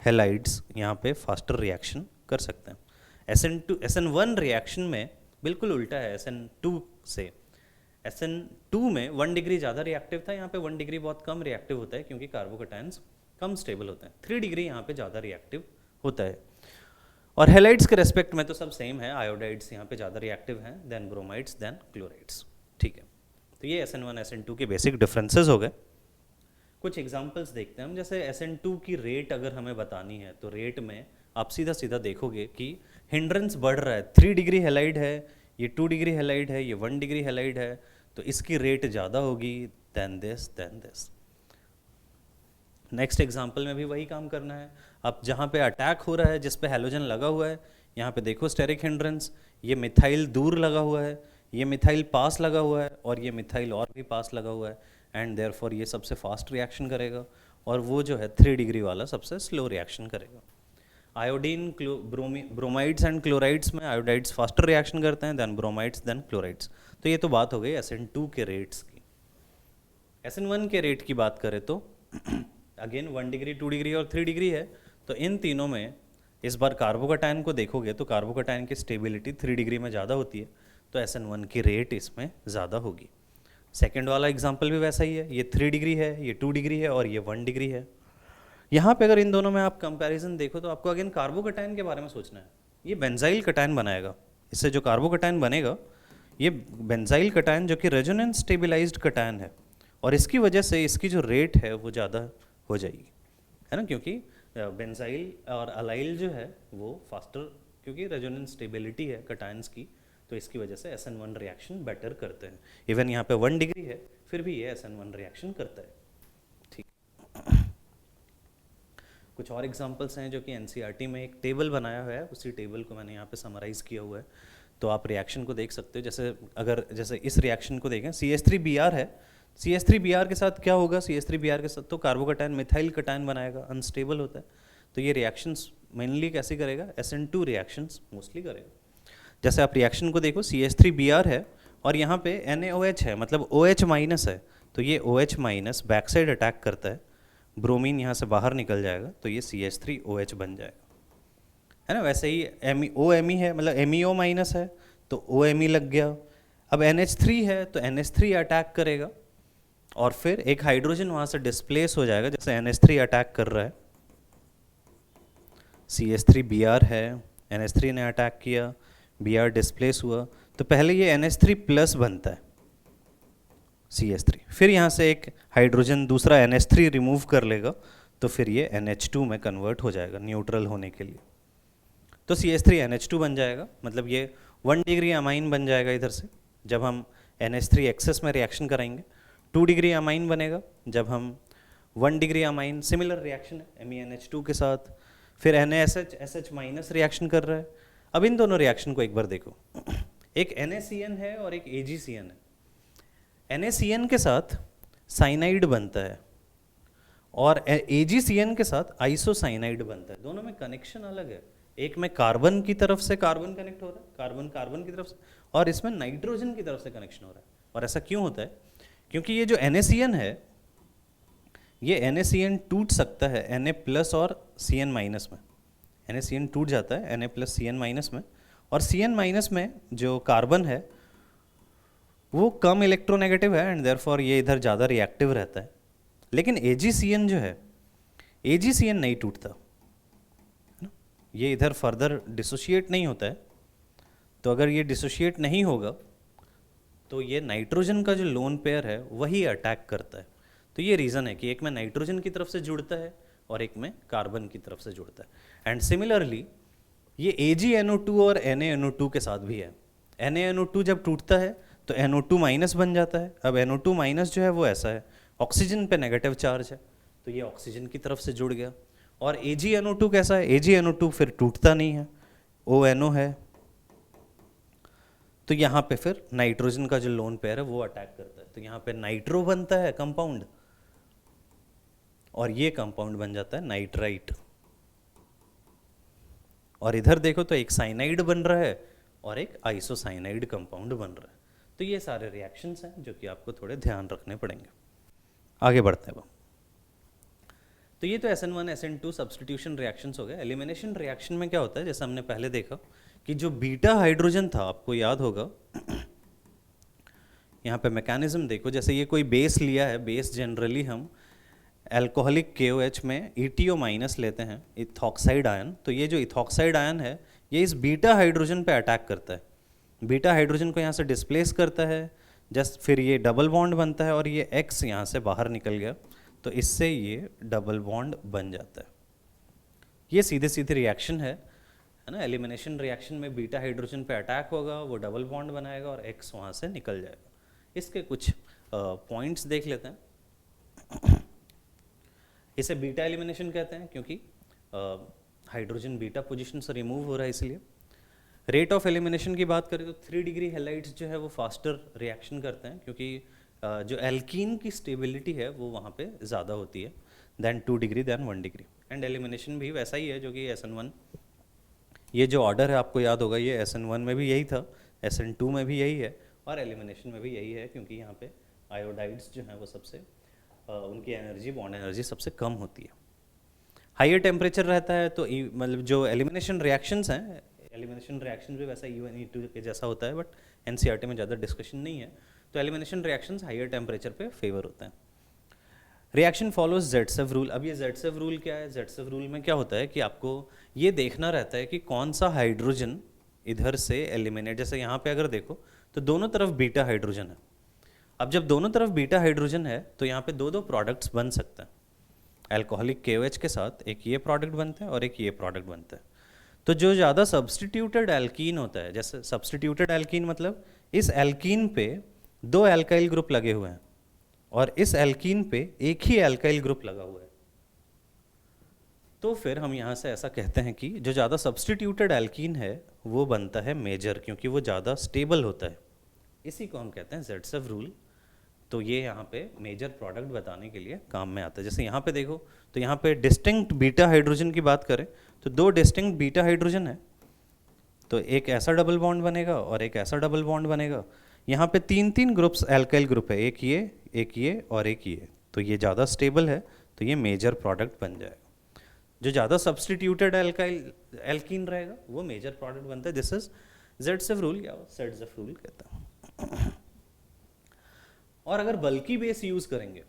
halides यहाँ पे फास्टर रिएक्शन कर सकते हैं। SN1 रिएक्शन में बिल्कुल उल्टा है SN2 से। SN2 में 1 डिग्री ज़्यादा रिएक्टिव था, यहाँ पे 1 डिग्री बहुत कम रिएक्टिव होता है, क्योंकि कार्बोकैटायंस कम स्टेबल होते हैं। 3 डिग्री यहाँ पे ज़्यादा रिएक्टिव होता है। और हेलाइड्स के रेस्पेक्ट में तो सब सेम है, आयोडाइड्स यहाँ पे ज़्यादा रिएक्टिव हैं देन ब्रोमाइड्स देन क्लोराइड्स। ठीक है, तो ये SN1 SN2 के बेसिक डिफरेंसेस हो गए। कुछ एग्जांपल्स देखते हैं हम। जैसे SN2 की रेट अगर हमें बतानी है तो रेट में आप सीधा सीधा देखोगे कि हिंड्रेंस बढ़ रहा है। 3 डिग्री हेलाइड है, ये 2 डिग्री हेलाइड है, ये 1 डिग्री हेलाइड है, तो इसकी रेट ज़्यादा होगी than this than this. Next example में भी वही काम करना है। अब जहाँ पे अटैक हो रहा है जिस पे हैलोजन लगा हुआ है, यहाँ पे देखो स्टेरिक हिंड्रेंस, ये मिथाइल दूर लगा हुआ है, ये मिथाइल पास लगा हुआ है, और ये मिथाइल और भी पास लगा हुआ है, एंड देयरफॉर ये सबसे फास्ट रिएक्शन करेगा, और वो जो है 3 डिग्री वाला सबसे स्लो रिएक्शन करेगा। आयोडीन ब्रोमाइड्स एंड क्लोराइड्स में आयोडाइड्स फास्टर रिएक्शन करते हैं देन ब्रोमाइड्स देन क्लोराइड्स। तो ये तो बात हो गई SN2 के रेट्स की। SN1 के रेट की बात करें तो अगेन 1 डिग्री 2 डिग्री और 3 डिग्री है, तो इन तीनों में इस बार कार्बोकैटायन को देखोगे तो कार्बोकैटायन की स्टेबिलिटी 3 डिग्री में ज़्यादा होती है, तो SN1 की रेट इसमें ज़्यादा होगी। सेकेंड वाला एग्जाम्पल भी वैसा ही है, ये 3 डिग्री है, ये 2 डिग्री है, और ये 1 डिग्री है। यहाँ पे अगर इन दोनों में आप कंपैरिजन देखो तो आपको अगेन कार्बोकैटायन के बारे में सोचना है। ये बेंजाइल कटायन बनाएगा, इससे जो कार्बोकैटायन बनेगा ये बेंजाइल कटायन जो कि रेजोनेंस स्टेबिलाइज्ड कटायन है, और इसकी वजह से इसकी जो रेट है वो ज़्यादा हो जाएगी, है ना, क्योंकि बेंजाइल और अलाइल जो है वो फास्टर, क्योंकि रेजोनेंस स्टेबिलिटी है कटायंस की, तो इसकी वजह से SN1 रिएक्शन बेटर करते हैं। इवन यहाँ पे 1 डिग्री है फिर भी ये SN1 रिएक्शन करता है। ठीक, कुछ और एग्जांपल्स हैं जो कि NCERT में एक टेबल बनाया हुआ है, उसी टेबल को मैंने यहाँ पे समराइज़ किया हुआ है, तो आप रिएक्शन को देख सकते हो। जैसे इस रिएक्शन को देखें, CH3Br है, CH3Br के साथ क्या होगा? CH3Br के साथ तो कार्बोकैटायन मिथाइल कटायन बनाएगा, अनस्टेबल होता है, तो ये रिएक्शंस मेनली कैसे करेगा? SN2 रिएक्शंस मोस्टली करेगा। जैसे आप रिएक्शन को देखो, CH3Br है और यहाँ पे NaOH है, मतलब OH माइनस है, तो ये OH minus back side attack करता है, ब्रोमीन यहाँ से बाहर निकल जाएगा, तो ये CH3OH बन जाएगा, है ना। वैसे ही OMe है, मतलब MEO माइनस है तो OMe लग गया। अब NH3 है तो NH3 अटैक करेगा, और फिर एक हाइड्रोजन वहाँ से डिस्प्लेस हो जाएगा, जैसे NH3 अटैक कर रहा है, CH3Br है, NH3 ने अटैक किया, Br डिस्प्लेस हुआ, तो पहले ये NH3 प्लस बनता है CH3, फिर यहाँ से एक हाइड्रोजन दूसरा NH3 रिमूव कर लेगा, तो फिर ये NH2 में कन्वर्ट हो जाएगा न्यूट्रल होने के लिए, तो CH3 NH2 बन जाएगा, मतलब ये 1 डिग्री अमाइन बन जाएगा इधर से जब हम NH3 एक्सेस में रिएक्शन कराएंगे। 2 डिग्री अमाइन बनेगा जब हम 1 डिग्री अमाइन, सिमिलर रिएक्शन है MEnH2 के साथ, फिर NaSH SH माइनस रिएक्शन कर रहा है। अब इन दोनों रिएक्शन को एक बार देखो, एक NaCN है और एक AgCN है। NaCN के साथ साइनाइड बनता है और AgCN के साथ आइसोसाइनाइड बनता है। दोनों में कनेक्शन अलग है, एक में कार्बन की तरफ से कार्बन कनेक्ट हो रहा है, कार्बन कार्बन की तरफ से, और इसमें नाइट्रोजन की तरफ से कनेक्शन हो रहा है। और ऐसा क्यों होता है? क्योंकि ये जो NaCN है, ये NaCN टूट सकता है Na प्लस और Cn माइनस में। NaCN टूट जाता है Na प्लस Cn माइनस में, और Cn माइनस में जो कार्बन है वो कम इलेक्ट्रोनेगेटिव है एंड देयरफॉर ये इधर ज़्यादा रिएक्टिव रहता है। लेकिन AgCN जो है, AgCN नहीं टूटता, ये इधर फर्दर डिसोशिएट नहीं होता है। तो अगर ये डिसोशिएट नहीं होगा तो ये नाइट्रोजन का जो लोन पेयर है वही अटैक करता है। तो ये रीज़न है कि एक में नाइट्रोजन की तरफ से जुड़ता है और एक में कार्बन की तरफ से जुड़ता है। एंड सिमिलरली ये AgNO2 और NaNO2 के साथ भी है। NaNO2 जब टूटता है तो NO2 माइनस बन जाता है। अब NO2 माइनस जो है वो ऐसा है, ऑक्सीजन पे नेगेटिव चार्ज है, तो ये ऑक्सीजन की तरफ से जुड़ गया। और AgNO2 कैसा है? AgNO2 फिर टूटता नहीं है, ONO है, तो यहाँ पे फिर नाइट्रोजन का जो लोन पेयर है वो अटैक करता है। तो यहाँ पे नाइट्रो बनता है कंपाउंड, और ये कंपाउंड बन जाता है नाइट्राइट। और इधर देखो तो एक साइनाइड बन रहा है और एक आइसोसाइनाइड कंपाउंड बन रहा है। तो ये सारे रिएक्शंस हैं जो कि आपको थोड़े ध्यान रखने पड़ेंगे। आगे बढ़ते हैं। तो ये तो SN1 SN2 सब्स्टिट्यूशन रिएक्शंस हो गए। एलिमिनेशन रिएक्शन में क्या होता है, जैसे हमने पहले देखा कि जो बीटा हाइड्रोजन था, आपको याद होगा, यहाँ पे मैकेनिज्म देखो, जैसे ये कोई बेस लिया है, बेस जनरली हम अल्कोहलिक KOH में ETO माइनस लेते हैं, इथॉक्साइड आयन। तो ये जो इथॉक्साइड आयन है ये इस बीटा हाइड्रोजन पे अटैक करता है, बीटा हाइड्रोजन को यहाँ से डिस्प्लेस करता है, जस्ट फिर ये डबल बॉन्ड बनता है और ये X यहाँ से बाहर निकल गया, तो इससे ये डबल बॉन्ड बन जाता है। ये सीधे सीधे रिएक्शन है ना। एलिमिनेशन रिएक्शन में बीटा हाइड्रोजन पे अटैक होगा, वो डबल बॉन्ड बनाएगा और X वहाँ से निकल जाएगा। इसके कुछ पॉइंट्स देख लेते हैं। इसे बीटा एलिमिनेशन कहते हैं क्योंकि हाइड्रोजन बीटा पोजीशन से रिमूव हो रहा है इसलिए। रेट ऑफ एलिमिनेशन की बात करें तो 3 डिग्री हैलाइड्स जो है वो फास्टर रिएक्शन करते हैं, क्योंकि जो एल्कीन की स्टेबिलिटी है वो वहाँ पे ज़्यादा होती है than 2 degree than 1 degree. And elimination भी वैसा ही है जो कि SN1, ये जो ऑर्डर है आपको याद होगा, ये SN1 में भी यही था, SN2 में भी यही है और एलिमिनेशन में भी यही है, क्योंकि यहाँ पे आयोडाइड्स जो हैं वो सबसे उनकी एनर्जी, बॉन्ड एनर्जी सबसे कम होती है। हाइयर टेम्परेचर रहता है तो मतलब जो एलिमिनेशन रिएक्शंस हैं, एलिमिनेशन रिएक्शन भी वैसा E1 E2 के जैसा होता है, बट NCERT में ज़्यादा डिस्कशन नहीं है। तो एलिमिनेशन रिएक्शंस हाइयर टेम्परेचर पे फेवर होते हैं। Reaction follows ZSEV rule. अब ये ZSEV रूल क्या है? ZSEV रूल में क्या होता है कि आपको ये देखना रहता है कि कौन सा हाइड्रोजन इधर से एलिमिनेट, जैसे यहाँ पे अगर देखो तो दोनों तरफ बीटा हाइड्रोजन है। अब जब दोनों तरफ बीटा हाइड्रोजन है तो यहाँ पे दो प्रोडक्ट्स बन सकते हैं। अल्कोहलिक KOH के साथ एक ये प्रोडक्ट बनता है और एक ये प्रोडक्ट बनता है। तो जो ज़्यादा सब्स्टिट्यूटेड एल्कीन होता है, जैसे सब्स्टिट्यूटेड एल्कीन मतलब इस एल्कीन पे 2 एल्काइल ग्रुप लगे हुए हैं और इस एल्कीन पे एक ही एल्काइल ग्रुप लगा हुआ है, तो फिर हम यहाँ से ऐसा कहते हैं कि जो ज़्यादा सब्स्टिट्यूटेड एल्कीन है वो बनता है मेजर, क्योंकि वो ज़्यादा स्टेबल होता है। इसी को हम कहते हैं ZSEV रूल। तो ये यहाँ पे मेजर प्रोडक्ट बताने के लिए काम में आता है। जैसे यहाँ पे देखो तो यहाँ पे डिस्टिंक्ट बीटा हाइड्रोजन की बात करें तो 2 डिस्टिंक्ट बीटा हाइड्रोजन है, तो एक ऐसा डबल बॉन्ड बनेगा और एक ऐसा डबल बॉन्ड बनेगा। यहाँ पे 3 ग्रुप्स एल्काइल ग्रुप है, एक ये और एक ये, तो ये ज़्यादा स्टेबल है, तो ये मेजर प्रोडक्ट बन जाएगा। जो ज़्यादा सब्स्टिट्यूटेड एल्कीन रहेगा वो मेजर प्रोडक्ट बनता है। दिस इज ZSEV रूल या ZSEV रूल कहता है। और अगर बल्कि बेस यूज़ करेंगे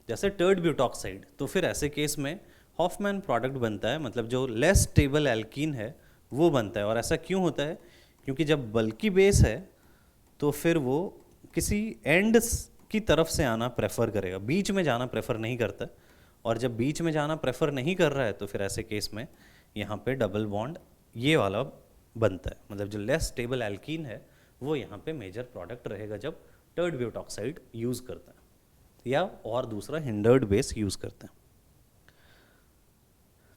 जैसे टर्ड ब्यूटॉक्साइड, तो फिर ऐसे केस में हॉफमैन प्रोडक्ट बनता है, मतलब जो लेस स्टेबल एल्कीन है वो बनता है। और ऐसा क्यों होता है? क्योंकि जब बल्कि बेस है तो फिर वो किसी एंड की तरफ से आना प्रेफर करेगा, बीच में जाना प्रेफर नहीं करता। और जब बीच में जाना प्रेफर नहीं कर रहा है तो फिर ऐसे केस में यहाँ पे डबल बॉन्ड ये वाला बनता है, मतलब जो लेस स्टेबल एल्कीन है वो यहाँ पे मेजर प्रोडक्ट रहेगा जब टर्ड ब्यूटॉक्साइड यूज़ करता है या और दूसरा हिंडर्ड बेस यूज़ करते हैं।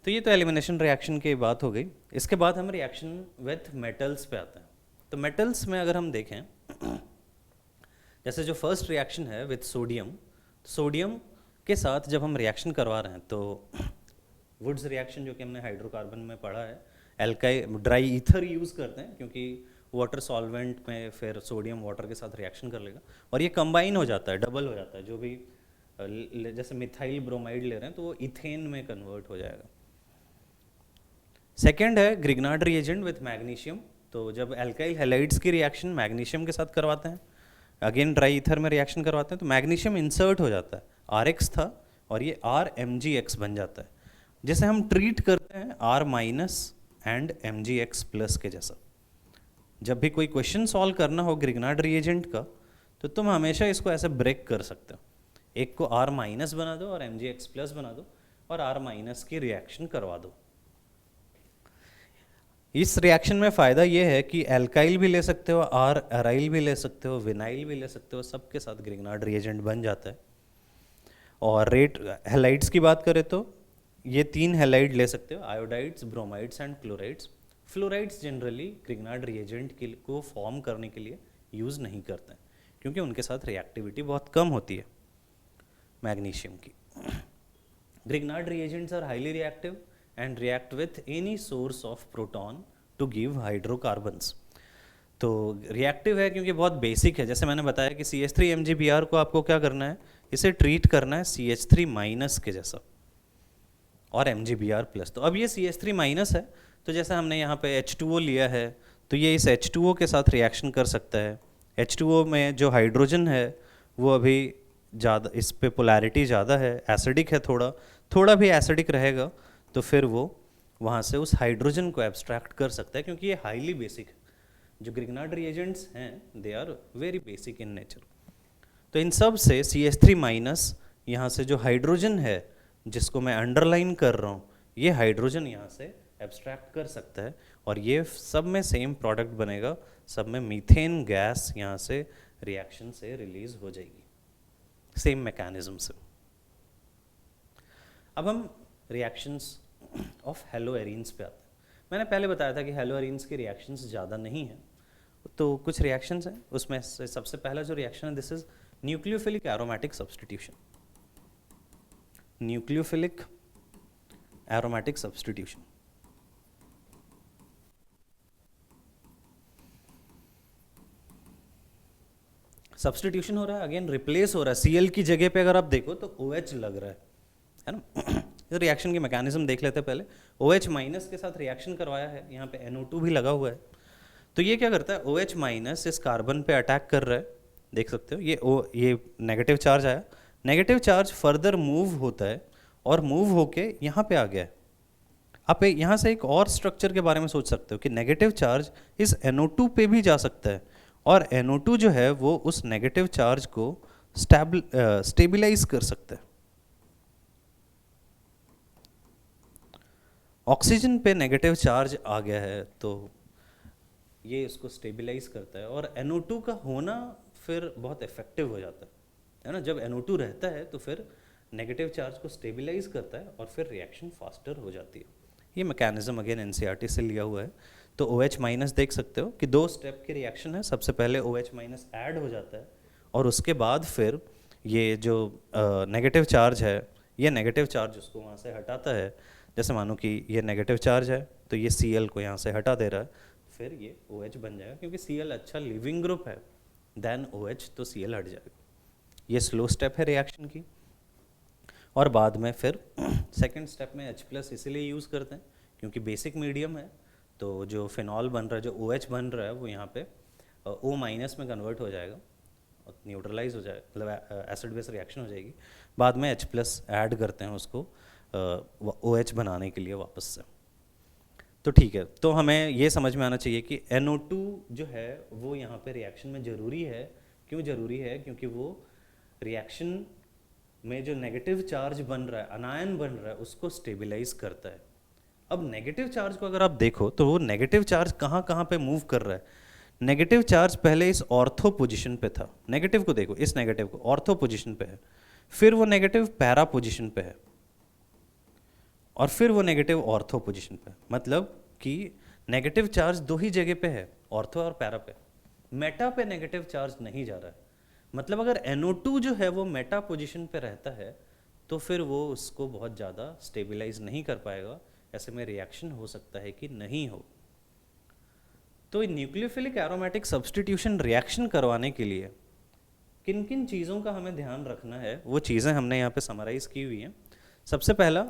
तो ये तो एलिमिनेशन रिएक्शन की बात हो गई। इसके बाद हम रिएक्शन विथ मेटल्स पे आते हैं। तो मेटल्स में अगर हम देखें, जैसे जो फर्स्ट रिएक्शन है विथ सोडियम, सोडियम के साथ जब हम रिएक्शन करवा रहे हैं तो वुड्स रिएक्शन जो कि हमने हाइड्रोकार्बन में पढ़ा है, एल्काई ड्राई ईथर यूज़ करते हैं क्योंकि वाटर सॉल्वेंट में फिर सोडियम वाटर के साथ रिएक्शन कर लेगा और ये कंबाइन हो जाता है, डबल हो जाता है, जो भी जैसे मिथाइल ब्रोमाइड ले रहे हैं तो वो इथेन में कन्वर्ट हो जाएगा। सेकेंड है ग्रिग्नार्ड रिएजेंट विथ मैग्नीशियम। तो जब एल्काइल हैलाइड्स की रिएक्शन मैग्नीशियम के साथ करवाते हैं, अगेन ड्राई ईथर में रिएक्शन करवाते हैं, तो मैग्नीशियम इंसर्ट हो जाता है, RX था और ये RMgX बन जाता है, जिसे हम ट्रीट करते हैं R- एंड MgX+ के जैसा। जब भी कोई क्वेश्चन सॉल्व करना हो ग्रिग्नार्ड रिएजेंट का तो तुम हमेशा इसको ऐसे ब्रेक कर सकते हो, एक को R- बना दो और MgX+ बना दो और R- की रिएक्शन करवा दो। इस रिएक्शन में फ़ायदा ये है कि एल्काइल भी ले सकते हो, अराइल भी ले सकते हो, विनाइल भी ले सकते हो, सबके साथ ग्रिग्नार्ड रिएजेंट बन जाता है। और रेट हैलाइड्स की बात करें तो ये 3 हैलाइड ले सकते हो, iodides, bromides and chlorides. Fluorides generally Grignard reagent को फॉर्म करने के लिए यूज़ नहीं करते हैं क्योंकि उनके साथ रिएक्टिविटी बहुत कम होती है मैग्नीशियम की। Grignard reagents are highly reactive and react with any source of proton to give hydrocarbons। तो रिएक्टिव है क्योंकि बहुत बेसिक है, जैसे मैंने बताया कि CH3 MgBr को आपको क्या करना है, इसे ट्रीट करना है CH3- के जैसा और MgBr+। तो अब ये CH3- है, तो जैसे हमने यहाँ पे H2O लिया है तो ये इस H2O के साथ रिएक्शन कर सकता है। H2O में जो हाइड्रोजन है वो अभी ज़्यादा, इस पे पोलैरिटी ज़्यादा है, एसिडिक है, थोड़ा भी एसिडिक रहेगा तो फिर वो वहाँ से उस हाइड्रोजन को एब्स्ट्रैक्ट कर सकता है क्योंकि ये हाईली बेसिक है। जो ग्रिग्नार्ड रिएजेंट्स हैं they are very basic in nature. तो इन सब से CH3- यहाँ से जो हाइड्रोजन है जिसको मैं अंडरलाइन कर रहा हूँ, ये हाइड्रोजन यहाँ से एब्स्ट्रैक्ट कर सकता है और ये सब में सेम प्रोडक्ट बनेगा, सब में मीथेन गैस यहाँ से रिएक्शन से रिलीज हो जाएगी, सेम मैकेनिज्म से। अब हम रिएक्शंस ऑफ हेलो एरीन्स पे आते हैं। मैंने पहले बताया था कि हेलो एरीन्स की रिएक्शंस ज़्यादा नहीं हैं, तो कुछ रिएक्शंस हैं, उसमें से सबसे पहला जो रिएक्शन है this is nucleophilic aromatic substitution. Nucleophilic aromatic substitution substitution हो रहा है, अगेन रिप्लेस हो रहा है। Cl की जगह पे अगर आप देखो तो OH लग रहा है ना। तो रिएक्शन की मैकेनिज्म देख लेते हैं पहले। OH- के साथ रिएक्शन करवाया है, यहाँ पे NO2 भी लगा हुआ है, तो ये क्या करता है, OH- इस कार्बन पे अटैक कर रहा है, देख सकते हो ये नेगेटिव चार्ज आया, नेगेटिव चार्ज फर्दर मूव होता है और मूव होके यहाँ पे आ गया है। आप यहाँ से एक और स्ट्रक्चर के बारे में सोच सकते हो कि नेगेटिव चार्ज इस NO2 पे भी जा सकता है और NO2 जो है वो उस नेगेटिव चार्ज को स्टेबलाइज कर सकता है। ऑक्सीजन पे नेगेटिव चार्ज आ गया है तो ये इसको स्टेबलाइज करता है और NO2 का होना फिर बहुत इफेक्टिव हो जाता है ना। जब NO2 रहता है तो फिर नेगेटिव चार्ज को स्टेबलाइज करता है और फिर रिएक्शन फास्टर हो जाती है। ये मैकेनिज्म अगेन NCERT से लिया हुआ है। तो OH- देख सकते हो कि 2 स्टेप की रिएक्शन है, सबसे पहले OH- ऐड हो जाता है और उसके बाद फिर ये जो नेगेटिव चार्ज है, ये नेगेटिव चार्ज उसको वहाँ से हटाता है। जैसे मानो कि ये नेगेटिव चार्ज है तो ये Cl को यहाँ से हटा दे रहा है, फिर ये OH बन जाएगा क्योंकि Cl अच्छा लिविंग ग्रुप है देन OH, तो Cl हट जाएगा। ये स्लो स्टेप है रिएक्शन की। और बाद में फिर सेकंड स्टेप में H+ इसीलिए यूज़ करते हैं क्योंकि बेसिक मीडियम है, तो जो फिनॉल बन रहा है, जो OH बन रहा है वो यहाँ पे O- में कन्वर्ट हो जाएगा, न्यूट्रलाइज हो जाएगा, मतलब एसिड बेस रिएक्शन हो जाएगी। बाद में H+ ऐड करते हैं उसको OH बनाने के लिए वापस से। तो ठीक है, तो हमें ये समझ में आना चाहिए कि NO2 जो है वो यहाँ पे रिएक्शन में ज़रूरी है। क्यों ज़रूरी है? क्योंकि वो रिएक्शन में जो नेगेटिव चार्ज बन रहा है, अनायन बन रहा है, उसको स्टेबलाइज करता है। अब नेगेटिव चार्ज को अगर आप देखो तो वो नेगेटिव चार्ज कहाँ कहाँ पे मूव कर रहा है। नेगेटिव चार्ज पहले इस ऑर्थो पोजीशन पे था, नेगेटिव को देखो, इस नेगेटिव को ऑर्थो पोजीशन पे है, फिर वो नेगेटिव पैरा पोजीशन पे है और फिर वो नेगेटिव ऑर्थो पोजीशन पे। मतलब कि नेगेटिव चार्ज 2 ही जगह पे है, ऑर्थो और पैरा पे। मेटा पे नेगेटिव चार्ज नहीं जा रहा है। मतलब अगर NO2 जो है वो मेटा पोजीशन पे रहता है तो फिर वो उसको बहुत ज़्यादा स्टेबलाइज नहीं कर पाएगा, ऐसे में रिएक्शन हो सकता है कि नहीं हो। तो न्यूक्लियोफिलिक एरोमेटिक सब्स्टिट्यूशन रिएक्शन करवाने के लिए किन किन चीज़ों का हमें ध्यान रखना है, वो चीज़ें हमने यहाँ पे समराइज की हुई हैं। सबसे पहला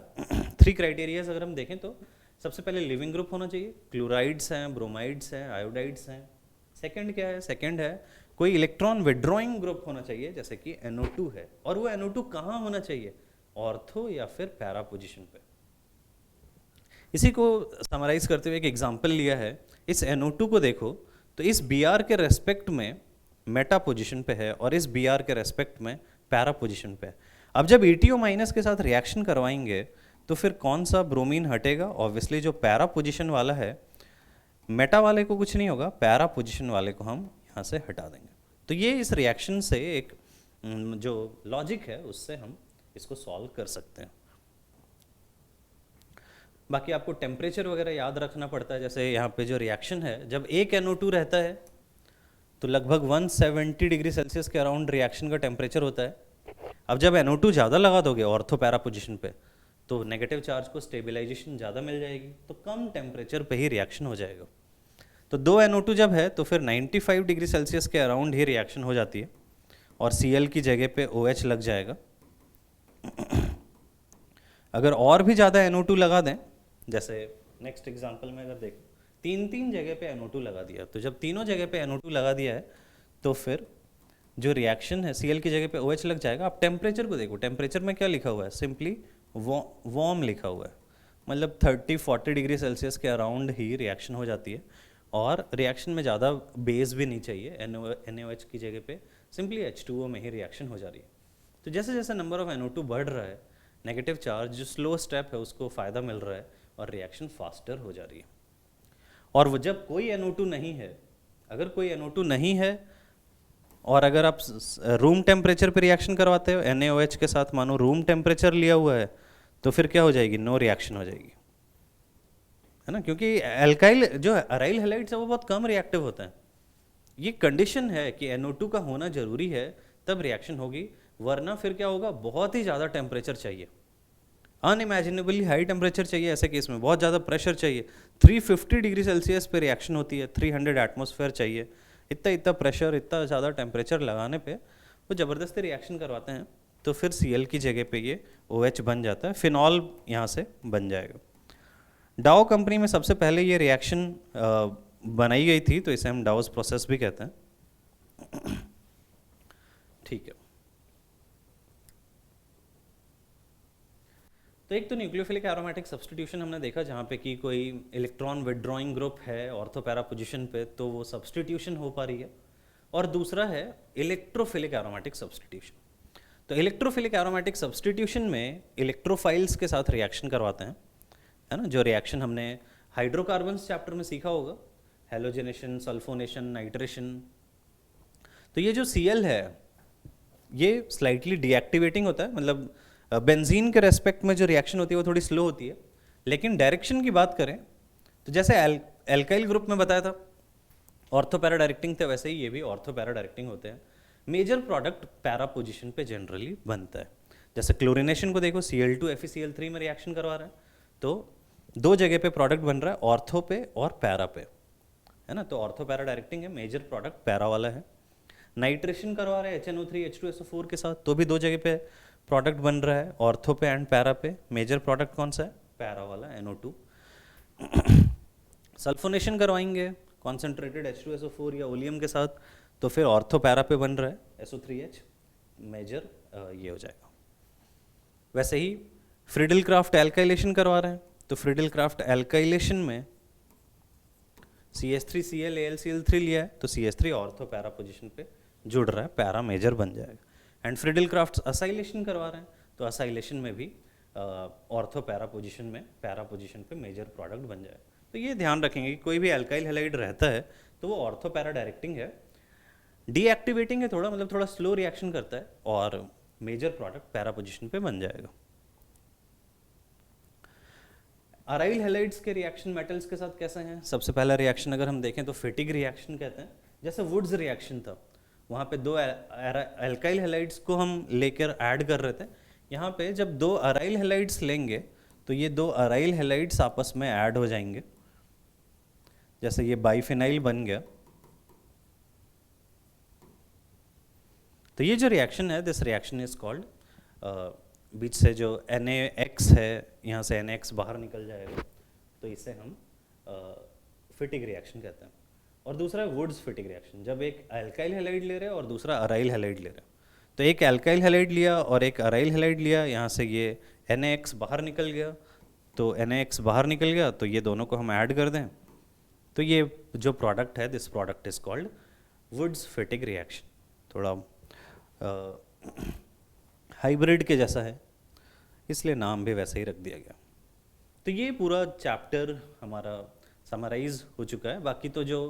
3 क्राइटेरियाज अगर हम देखें तो सबसे पहले लिविंग ग्रुप होना चाहिए, क्लोराइड्स हैं, ब्रोमाइड्स हैं, आयोडाइड्स हैं। सेकंड क्या है? सेकंड है कोई इलेक्ट्रॉन विड्रॉइंग ग्रुप होना चाहिए जैसे कि NO2 है, और वो NO2 कहाँ होना चाहिए? ऑर्थो या फिर पैरा पोजिशन पे। इसी को समराइज करते हुए एक एग्जाम्पल लिया है। इस NO2 को देखो तो इस Br के रेस्पेक्ट में मेटा पोजीशन पे है और इस Br के रेस्पेक्ट में पैरा पोजीशन पे है। अब जब ETO माइनस के साथ रिएक्शन करवाएंगे तो फिर कौन सा ब्रोमीन हटेगा? ऑब्वियसली जो पैरा पोजीशन वाला है, मेटा वाले को कुछ नहीं होगा, पैरा पोजीशन वाले को हम यहाँ से हटा देंगे। तो ये इस रिएक्शन से एक जो लॉजिक है उससे हम इसको सॉल्व कर सकते हैं। बाकी आपको टेम्परेचर वगैरह याद रखना पड़ता है। जैसे यहाँ पे जो रिएक्शन है, जब एक NO2 रहता है तो लगभग 170 डिग्री सेल्सियस के अराउंड रिएक्शन का टेम्परेचर होता है। अब जब NO2 ज़्यादा लगा दोगे ऑर्थो पैरा पोजिशन पे तो नेगेटिव चार्ज को स्टेबलाइजेशन ज़्यादा मिल जाएगी, तो कम टेम्परेचर पे ही रिएक्शन हो जाएगा। तो 2 NO2 जब है तो फिर 95 डिग्री सेल्सियस के अराउंड ही रिएक्शन हो जाती है और Cl की जगह पे OH लग जाएगा। अगर और भी ज़्यादा NO2 लगा दें, जैसे नेक्स्ट एग्जांपल में अगर देखें 3 जगह पे NO2 लगा दिया, तो जब तीनों जगह पे NO2 लगा दिया है तो फिर जो रिएक्शन है Cl की जगह पे OH लग जाएगा। आप टेम्परेचर को देखो, टेम्परेचर में क्या लिखा हुआ है? सिंपली वार्म लिखा हुआ है, मतलब 30-40 डिग्री सेल्सियस के अराउंड ही रिएक्शन हो जाती है और रिएक्शन में ज़्यादा बेस भी नहीं चाहिए। NaOH की जगह पे सिंपली H2O में ही रिएक्शन हो जा रही है। तो जैसे जैसे नंबर ऑफ NO2 बढ़ रहा है, नेगेटिव चार्ज जो स्लो स्टेप है उसको फ़ायदा मिल रहा है और रिएक्शन फास्टर हो जा रही है। और वो जब कोई NO2 नहीं है, अगर कोई NO2 नहीं है और अगर आप रूम टेम्परेचर पे रिएक्शन करवाते हो NaOH के साथ, मानो रूम टेम्परेचर लिया हुआ है, तो फिर क्या हो जाएगी? नो रिएक्शन हो जाएगी, है ना, क्योंकि एल्काइल जो अराइल हैलाइड्स है वो बहुत कम रिएक्टिव होता है। ये कंडीशन है कि NO2 का होना जरूरी है तब रिएक्शन होगी, वरना फिर क्या होगा? बहुत ही ज़्यादा टेम्परेचर चाहिए, अनइमेजिनेबली हाई टेम्परेचर चाहिए। ऐसे केस में बहुत ज़्यादा प्रेशर चाहिए, 350 डिग्री सेल्सियस पे रिएक्शन होती है, 300 एटमॉस्फेयर चाहिए। इतना प्रेशर, इतना ज़्यादा टेम्परेचर लगाने पे वो ज़बरदस्ती रिएक्शन करवाते हैं, तो फिर Cl की जगह पे ये OH बन जाता है, फिनॉल यहाँ से बन जाएगा। डाओ कंपनी में सबसे पहले ये रिएक्शन बनाई गई थी, तो इसे हम डाउस प्रोसेस भी कहते हैं। ठीक है, तो एक तो न्यूक्लियोफिलिक एरोमेटिक सब्स्टिट्यूशन हमने देखा जहाँ पे कि कोई इलेक्ट्रॉन विड्रॉइंग ग्रुप है ऑर्थो पैरा पोजिशन पे, तो वो सब्स्टिट्यूशन हो पा रही है। और दूसरा है इलेक्ट्रोफिलिक एरोमेटिक सब्स्टिट्यूशन। तो इलेक्ट्रोफिलिक एरोमेटिक सब्स्टिट्यूशन में इलेक्ट्रोफाइल्स के साथ रिएक्शन करवाते हैं, है ना, जो रिएक्शन हमने हाइड्रोकार्बन्स चैप्टर में सीखा होगा, हेलोजेनेशन, सल्फोनेशन, नाइट्रेशन। तो ये जो Cl है ये स्लाइटली डीएक्टिवेटिंग होता है, मतलब बेंजीन के रेस्पेक्ट में जो रिएक्शन होती है वो थोड़ी स्लो होती है। लेकिन डायरेक्शन की बात करें तो जैसे एल्काइल ग्रुप में बताया था ऑर्थो पैरा डायरेक्टिंग थे, वैसे ही ये भी ऑर्थो पैरा डायरेक्टिंग होते हैं। मेजर प्रोडक्ट पैरा पोजीशन पे जनरली बनता है। जैसे क्लोरिनेशन को देखो, Cl2 FeCl3 में रिएक्शन करवा रहा है तो 2 जगह पे प्रोडक्ट बन रहा है, ऑर्थो पे और पैरा पे, है ना। तो ऑर्थो पैरा डायरेक्टिंग है, मेजर प्रोडक्ट पैरा वाला है। नाइट्रेशन करवा रहा है HNO3 H2SO4 के साथ, तो भी 2 जगह पे प्रोडक्ट बन रहा है, ऑर्थो पे एंड पैरा पे। मेजर प्रोडक्ट कौन सा है? पैरा वाला NO2। सल्फोनेशन करवाएंगे कॉन्सेंट्रेटेड H2SO4 या ओलियम के साथ, तो फिर ऑर्थो पैरा पे बन रहा है SO3H, मेजर ये हो जाएगा। वैसे ही फ्रिडल क्राफ्ट एल्काइलेशन करवा रहे हैं, तो फ्रिडल क्राफ्ट एल्काइलेशन में CH3Cl AlCl3 लिया है, तो CH3 ऑर्थो पैरा पोजीशन पे जुड़ रहा है, पैरा मेजर बन जाएगा। एंड फ्रिडल क्राफ्ट असाइलेशन करवा रहे हैं, तो असाइलेशन में भी ऑर्थो पैरा पोजीशन में पैरा पोजीशन पे मेजर प्रोडक्ट बन जाए। तो ये ध्यान रखेंगे कि कोई भी एल्काइल हैलाइड रहता है तो वो ऑर्थो पैरा डायरेक्टिंग है, डीएक्टिवेटिंग है थोड़ा, मतलब थोड़ा स्लो रिएक्शन करता है और मेजर प्रोडक्ट पैरा पोजीशन पे बन जाएगा। अराइल हैलाइड्स के रिएक्शन मेटल्स के साथ कैसे हैं? सबसे पहला रिएक्शन अगर हम देखें तो फिटिग रिएक्शन कहते हैं। जैसे वुड्स रिएक्शन था, वहाँ पे 2 एल्काइल हैलाइड्स को हम लेकर ऐड कर रहे थे, यहाँ पे जब दो अराइल हेलाइड्स लेंगे तो ये दो अराइल हेलाइड्स आपस में ऐड हो जाएंगे, जैसे ये बाइफिनाइल बन गया। तो ये जो रिएक्शन है, दिस रिएक्शन इज कॉल्ड, बीच से जो NaX है, यहाँ से NaX बाहर निकल जाएगा, तो इसे हम फिटिक रिएक्शन कहते हैं। और दूसरा है वुड्स फिटिक रिएक्शन, जब एक अल्काइल हैलाइड ले रहे हैं और दूसरा अराइल हैलाइड ले रहे हैं। तो एक अल्काइल हैलाइड लिया और एक अराइल हैलाइड लिया, यहाँ से ये NaX बाहर निकल गया, तो NaX बाहर निकल गया, तो ये दोनों को हम ऐड कर दें, तो ये जो प्रोडक्ट है, this product is called Wurtz Fittig reaction. थोड़ा हाइब्रिड के जैसा है, इसलिए नाम भी वैसे ही रख दिया गया। तो ये पूरा चैप्टर हमारा समराइज हो चुका है। बाकी तो जो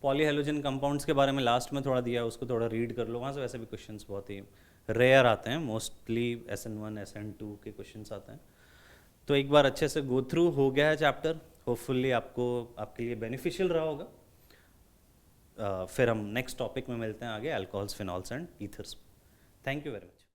पॉलीहेलोजन कंपाउंड्स के बारे में लास्ट में थोड़ा दिया है, उसको थोड़ा रीड कर लो, वहाँ से वैसे भी क्वेश्चंस बहुत ही रेयर आते हैं, मोस्टली SN1 SN2 के क्वेश्चंस आते हैं। तो एक बार अच्छे से गो थ्रू हो गया है चैप्टर, होपफुली आपको आपके लिए बेनिफिशियल रहा होगा। फिर हम नेक्स्ट टॉपिक में मिलते हैं आगे, alcohols, phenols and ethers. Thank you very much.